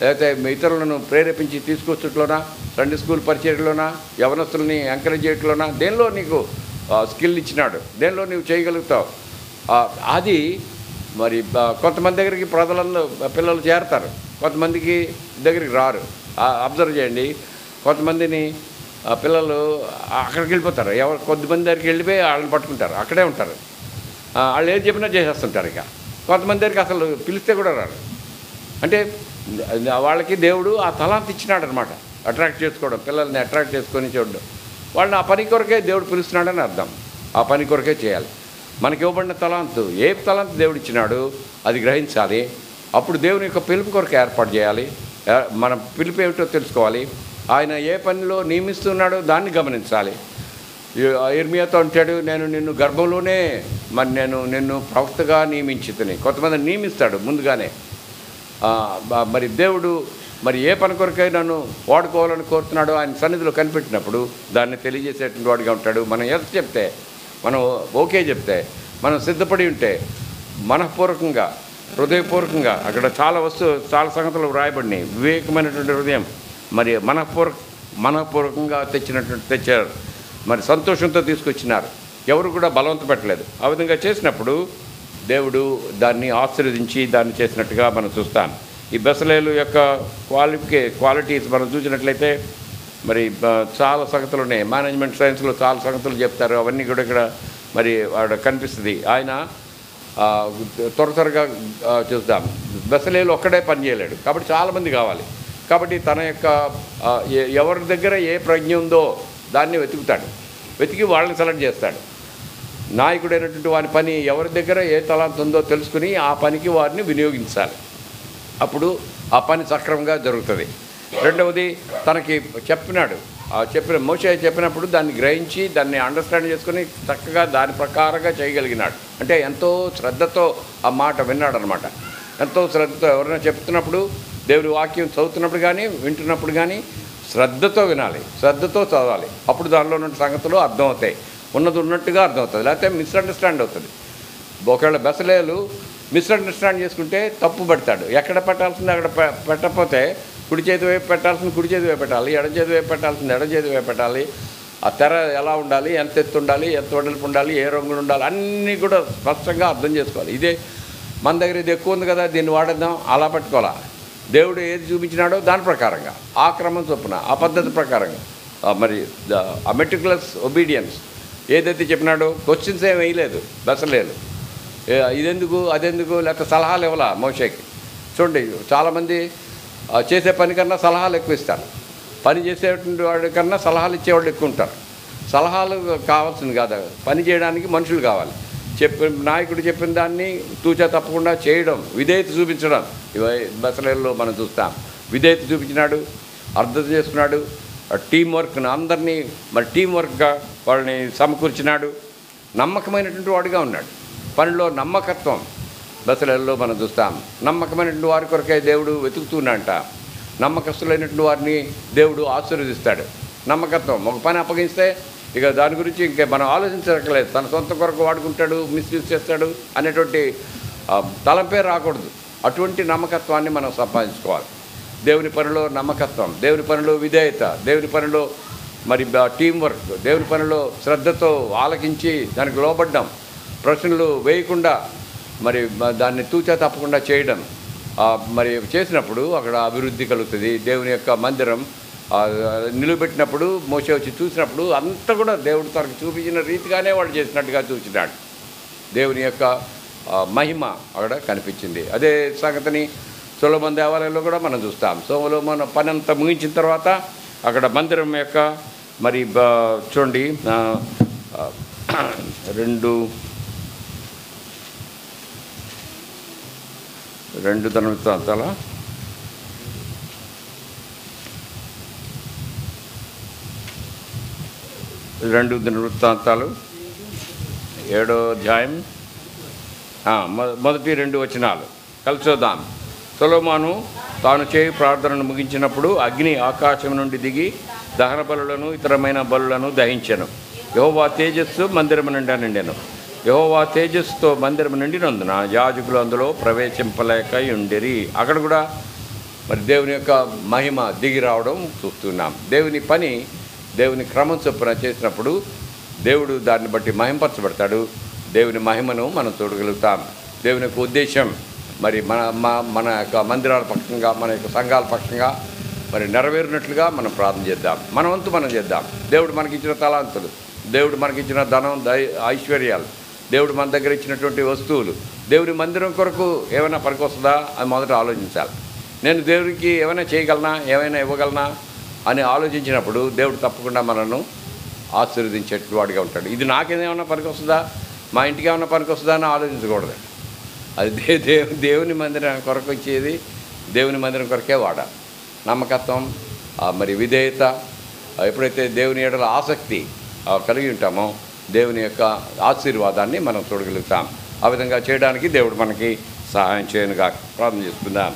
A: లేకపోతే ఇతరులను ప్రేరేపించి తీసుకొచ్చట్లోనా, సండే స్కూల్ పరిచయంలోనా, యవనస్తుల్ని ఎంకరేజ్ చేయట్లోనా, దేనిలో నీకు స్కిల్ ఇచ్చినాడు, దేనిలో నీవు చేయగలుగుతావు. అది మరి కొంతమంది దగ్గరికి పిల్లలు చేరతారు, కొంతమందికి దగ్గరికి రారు. అబ్జర్వ్ చేయండి, కొంతమందిని పిల్లలు అక్కడికి వెళ్ళిపోతారు, కొద్దిమంది దగ్గరికి వెళ్ళిపోయి వాళ్ళని పట్టుకుంటారు, అక్కడే ఉంటారు, వాళ్ళు ఏది చెప్పినా చేసేస్తుంటారు. ఇక కొంతమంది దగ్గరికి అసలు పిలిస్తే కూడా రారు. అంటే వాళ్ళకి దేవుడు ఆ తలాంత్ ఇచ్చినాడు అనమాట, అట్రాక్ట్ చేసుకోవడం, పిల్లల్ని అట్రాక్ట్ చేసుకొని చూడడం. వాళ్ళని ఆ పని కొరకే దేవుడు పిలుస్తున్నాడని అర్థం. ఆ పని కొరకే చేయాలి. మనకి ఇవ్వబడిన తలాంతు, ఏ తలాంతు దేవుడు ఇచ్చినాడు అది గ్రహించాలి. అప్పుడు దేవుని యొక్క పిలుపు కొరకు ఏర్పాటు చేయాలి. మన పిలుపు ఏమిటో తెలుసుకోవాలి. ఆయన ఏ పనిలో నియమిస్తున్నాడో దాన్ని గమనించాలి. ఇర్మియాతో అంటాడు, నేను నిన్ను గర్భంలోనే నేను నిన్ను ప్రవక్తగా నియమించుతుని. కొంతమంది నియమిస్తాడు ముందుగానే. మరి దేవుడు మరి ఏ పని కొరకై నన్ను వాడుకోవాలని కోరుతున్నాడో ఆయన సన్నిధిలో కనిపెట్టినప్పుడు దాన్ని తెలియజేసేటువంటి వాడిగా ఉంటాడు. మనం ఎంత చెప్తే, మనం ఓకే చెప్తే, మనం సిద్ధపడి ఉంటే, మనఃపూర్వకంగా హృదయపూర్వకంగా, అక్కడ చాలా సంగతులు వ్రాయబడినాయి. వివేకమైనటువంటి హృదయం మరి మనఃపూర్వకంగా తెచ్చారు, మరి సంతోషంతో తీసుకొచ్చినారు. ఎవరు కూడా బలవంత పెట్టలేదు. ఆ విధంగా చేసినప్పుడు దేవుడు దాన్ని ఆశీర్వదించి దాన్ని చేసినట్టుగా మనం చూస్తాం. ఈ బెసలేలు యొక్క క్వాలిటీస్ మనం చూసినట్లయితే మరి చాలా సంగతులు ఉన్నాయి. మేనేజ్మెంట్ సైన్స్లో చాలా సంగతులు చెప్తారు. అవన్నీ కూడా ఇక్కడ మరి వాడు కనిపిస్తుంది. ఆయన త్వరగా చూద్దాం. బెసలేలు ఒక్కడే పని చేయలేడు, కాబట్టి చాలామంది కావాలి. కాబట్టి తన యొక్క ఎవరి దగ్గర ఏ ప్రజ్ఞ ఉందో దాన్ని వెతికి వాళ్ళని సెలెక్ట్ చేస్తాడు. నాయకుడైనటువంటి వారి పని ఎవరి దగ్గర ఏ తలాంత్ ఉందో తెలుసుకుని ఆ పనికి వారిని వినియోగించాలి. అప్పుడు ఆ పని సక్రమంగా జరుగుతుంది. రెండవది, తనకి మోషే చెప్పినప్పుడు దాన్ని గ్రహించి దాన్ని అండర్స్టాండ్ చేసుకుని చక్కగా దాని ప్రకారంగా చేయగలిగినాడు. అంటే ఎంతో శ్రద్ధతో ఆ మాట విన్నాడు అనమాట. ఎంతో శ్రద్ధతో ఎవరైనా చెప్తున్నప్పుడు, దేవుడి వాక్యం చదువుతున్నప్పుడు కానీ వింటున్నప్పుడు కానీ శ్రద్ధతో వినాలి, శ్రద్ధతో చదవాలి. అప్పుడు దానిలో ఉన్న సంగతులు అర్థమవుతాయి, ఉన్నది ఉన్నట్టుగా అర్థమవుతుంది. లేకపోతే మిస్అండర్స్టాండ్ అవుతుంది. ఒకవేళ బెసలేలు మిస్అండర్స్టాండ్ చేసుకుంటే తప్పు పెడతాడు. ఎక్కడ పెట్టాల్సింది అక్కడ పెట్టకపోతే కుడి చేతి వైపు పెట్టాల్సింది కుడి చేతి వైపు పెట్టాలి, ఎడం చేతి వైపు పెట్టాల్సింది ఎడం చేతి వైపు పెట్టాలి. ఆ తెర ఎలా ఉండాలి, ఎంత ఎత్తు ఉండాలి, ఎంత వెడల్పు ఉండాలి, ఏ రంగులు ఉండాలి, అన్నీ కూడా స్పష్టంగా అర్థం చేసుకోవాలి. ఇదే మన దగ్గర ఇది ఎక్కువ ఉంది కదా, దీన్ని వాడేద్దాం, అలా పెట్టుకోవాలా. దేవుడు ఏది చూపించినాడో దాని ప్రకారంగా, ఆ క్రమం చొప్పున, ఆ పద్ధతి ప్రకారంగా, మరి ఆ మెటిక్యులస్ ఒబీడియన్స్ ఏదైతే చెప్పినాడో. క్వశ్చన్స్ ఏమి వేయలేదు బెసలేలు, ఇదెందుకు అదెందుకు, లేకపోతే సలహాలు ఇవ్వాలా మోషేకి. చూడండి, చాలామంది చేసే పని కన్నా సలహాలు ఎక్కువ ఇస్తారు. పని చేసేటువంటి వాడి కన్నా సలహాలు ఇచ్చేవాళ్ళు ఎక్కువ ఉంటారు. సలహాలు కావాల్సింది కాదు, పని చేయడానికి మనుషులు కావాలి. నాయకుడు చెప్పిన దాన్ని తూచా తప్పకుండా చేయడం, విధేయత చూపించడం, ఇవి బెసలేల్లో మనం చూస్తాం. విధేయత చూపించినాడు, అర్థం చేసుకున్నాడు, టీం వర్క్ను అందరినీ మరి టీం వర్క్గా వాళ్ళని సమకూర్చినాడు. నమ్మకమైనటువంటి వాడిగా ఉన్నాడు. పనిలో నమ్మకత్వం బెసలేల్లో మనం చూస్తాం. నమ్మకమైనటువంటి వారి కొరకే దేవుడు వెతుకుతున్నాడంట. నమ్మకస్తులైనటువంటి వారిని దేవుడు ఆశీర్వదిస్తాడు. నమ్మకత్వం, ఒక పని అప్పగిస్తే ఇక దాని గురించి ఇంకా మనం ఆలోచించక్కర్లేదు. తన సొంత కొరకు వాడుకుంటాడు, మిస్యూజ్ చేస్తాడు అనేటువంటి తలంపే రాకూడదు. అటువంటి నమ్మకత్వాన్ని మనం సంపాదించుకోవాలి. దేవుని పనిలో నమ్మకత్వం, దేవుని పనిలో విధేయత, దేవుని పనిలో మరి టీం వర్క్, దేవుని పనిలో శ్రద్ధతో ఆలకించి దానికి లోబడ్డం, ప్రశ్నలు వేయకుండా మరి దాన్ని తూచా తప్పకుండా చేయడం. మరి చేసినప్పుడు అక్కడ అభివృద్ధి కలుగుతుంది. దేవుని యొక్క మందిరం నిలువబెట్టినప్పుడు మోషే వచ్చి చూసినప్పుడు అంతా కూడా దేవుడు తనకు చూపించిన రీతిగానే వాడు చేసినట్టుగా చూసినాడు. దేవుని యొక్క మహిమ అక్కడ కనిపించింది. అదే సంగతిని సొలొమోను దేవాలయంలో కూడా మనం చూస్తాం. సొలొమోను పని అంతా ముగించిన తర్వాత అక్కడ మందిరం యొక్క మరి చూడండి 2 దినవృత్తాంతాల 2 దినవృత్తాంతాలు 7వ అధ్యాయం మొదటి 2 వచనాలు కలిసి చూద్దాం. సొలొమోను తాను చేయు ప్రార్థనను ముగించినప్పుడు అగ్ని ఆకాశం నుండి దిగి దహన బలులను ఇతరమైన బలులను దహించెను. యెహోవా తేజస్సు మందిరము నిండా నిండెను. యెహోవా తేజస్సుతో మందిరము నిండినందున యాజకులు అందులో ప్రవేశింపలేక ఉండిరి. అక్కడ కూడా మరి దేవుని యొక్క మహిమ దిగి రావడం చూస్తున్నాం. దేవుని పని దేవుని క్రమం చొప్పున చేసినప్పుడు దేవుడు దాన్ని బట్టి మహింపరచబడతాడు. దేవుని మహిమను మనం చూడగలుగుతాం. దేవుని యొక్క ఉద్దేశం మరి మన యొక్క మందిరాల పక్షంగా, మన యొక్క సంఘాల పక్షంగా మరి నెరవేరినట్లుగా మనం ప్రార్థన చేద్దాం. మన వంతు మనం చేద్దాం. దేవుడు మనకిచ్చిన తలాంతులు, దేవుడు మనకిచ్చిన ధనం, ఐశ్వర్యాలు, దేవుడు మన దగ్గర ఇచ్చినటువంటి వస్తువులు దేవుని మందిరం కొరకు ఏమైనా పనికొస్తుందా అని మొదట ఆలోచించాలి. నేను దేవుడికి ఏమైనా చేయగలనా, ఏమైనా ఇవ్వగలనా అని ఆలోచించినప్పుడు దేవుడు తప్పకుండా మనను ఆశీర్వదించేటువంటి వాడిగా ఉంటాడు. ఇది నాకేదేమన్నా పనికొస్తుందా, మా ఇంటికి ఏమైనా పనికొస్తుందా అని ఆలోచించకూడదు. అది దేవుని మందిరం కొరకు ఇచ్చేది దేవుని మందిరం కొరకే వాడాలి. నమ్మకత్వం మరి విధేయత, ఎప్పుడైతే దేవుని ఎడల ఆసక్తి కలిగి ఉంటామో దేవుని యొక్క ఆశీర్వాదాన్ని మనం చూడగలుగుతాం. ఆ విధంగా చేయడానికి దేవుడు మనకి సహాయం చేయనుగా ప్రార్థన చేసుకుందాం.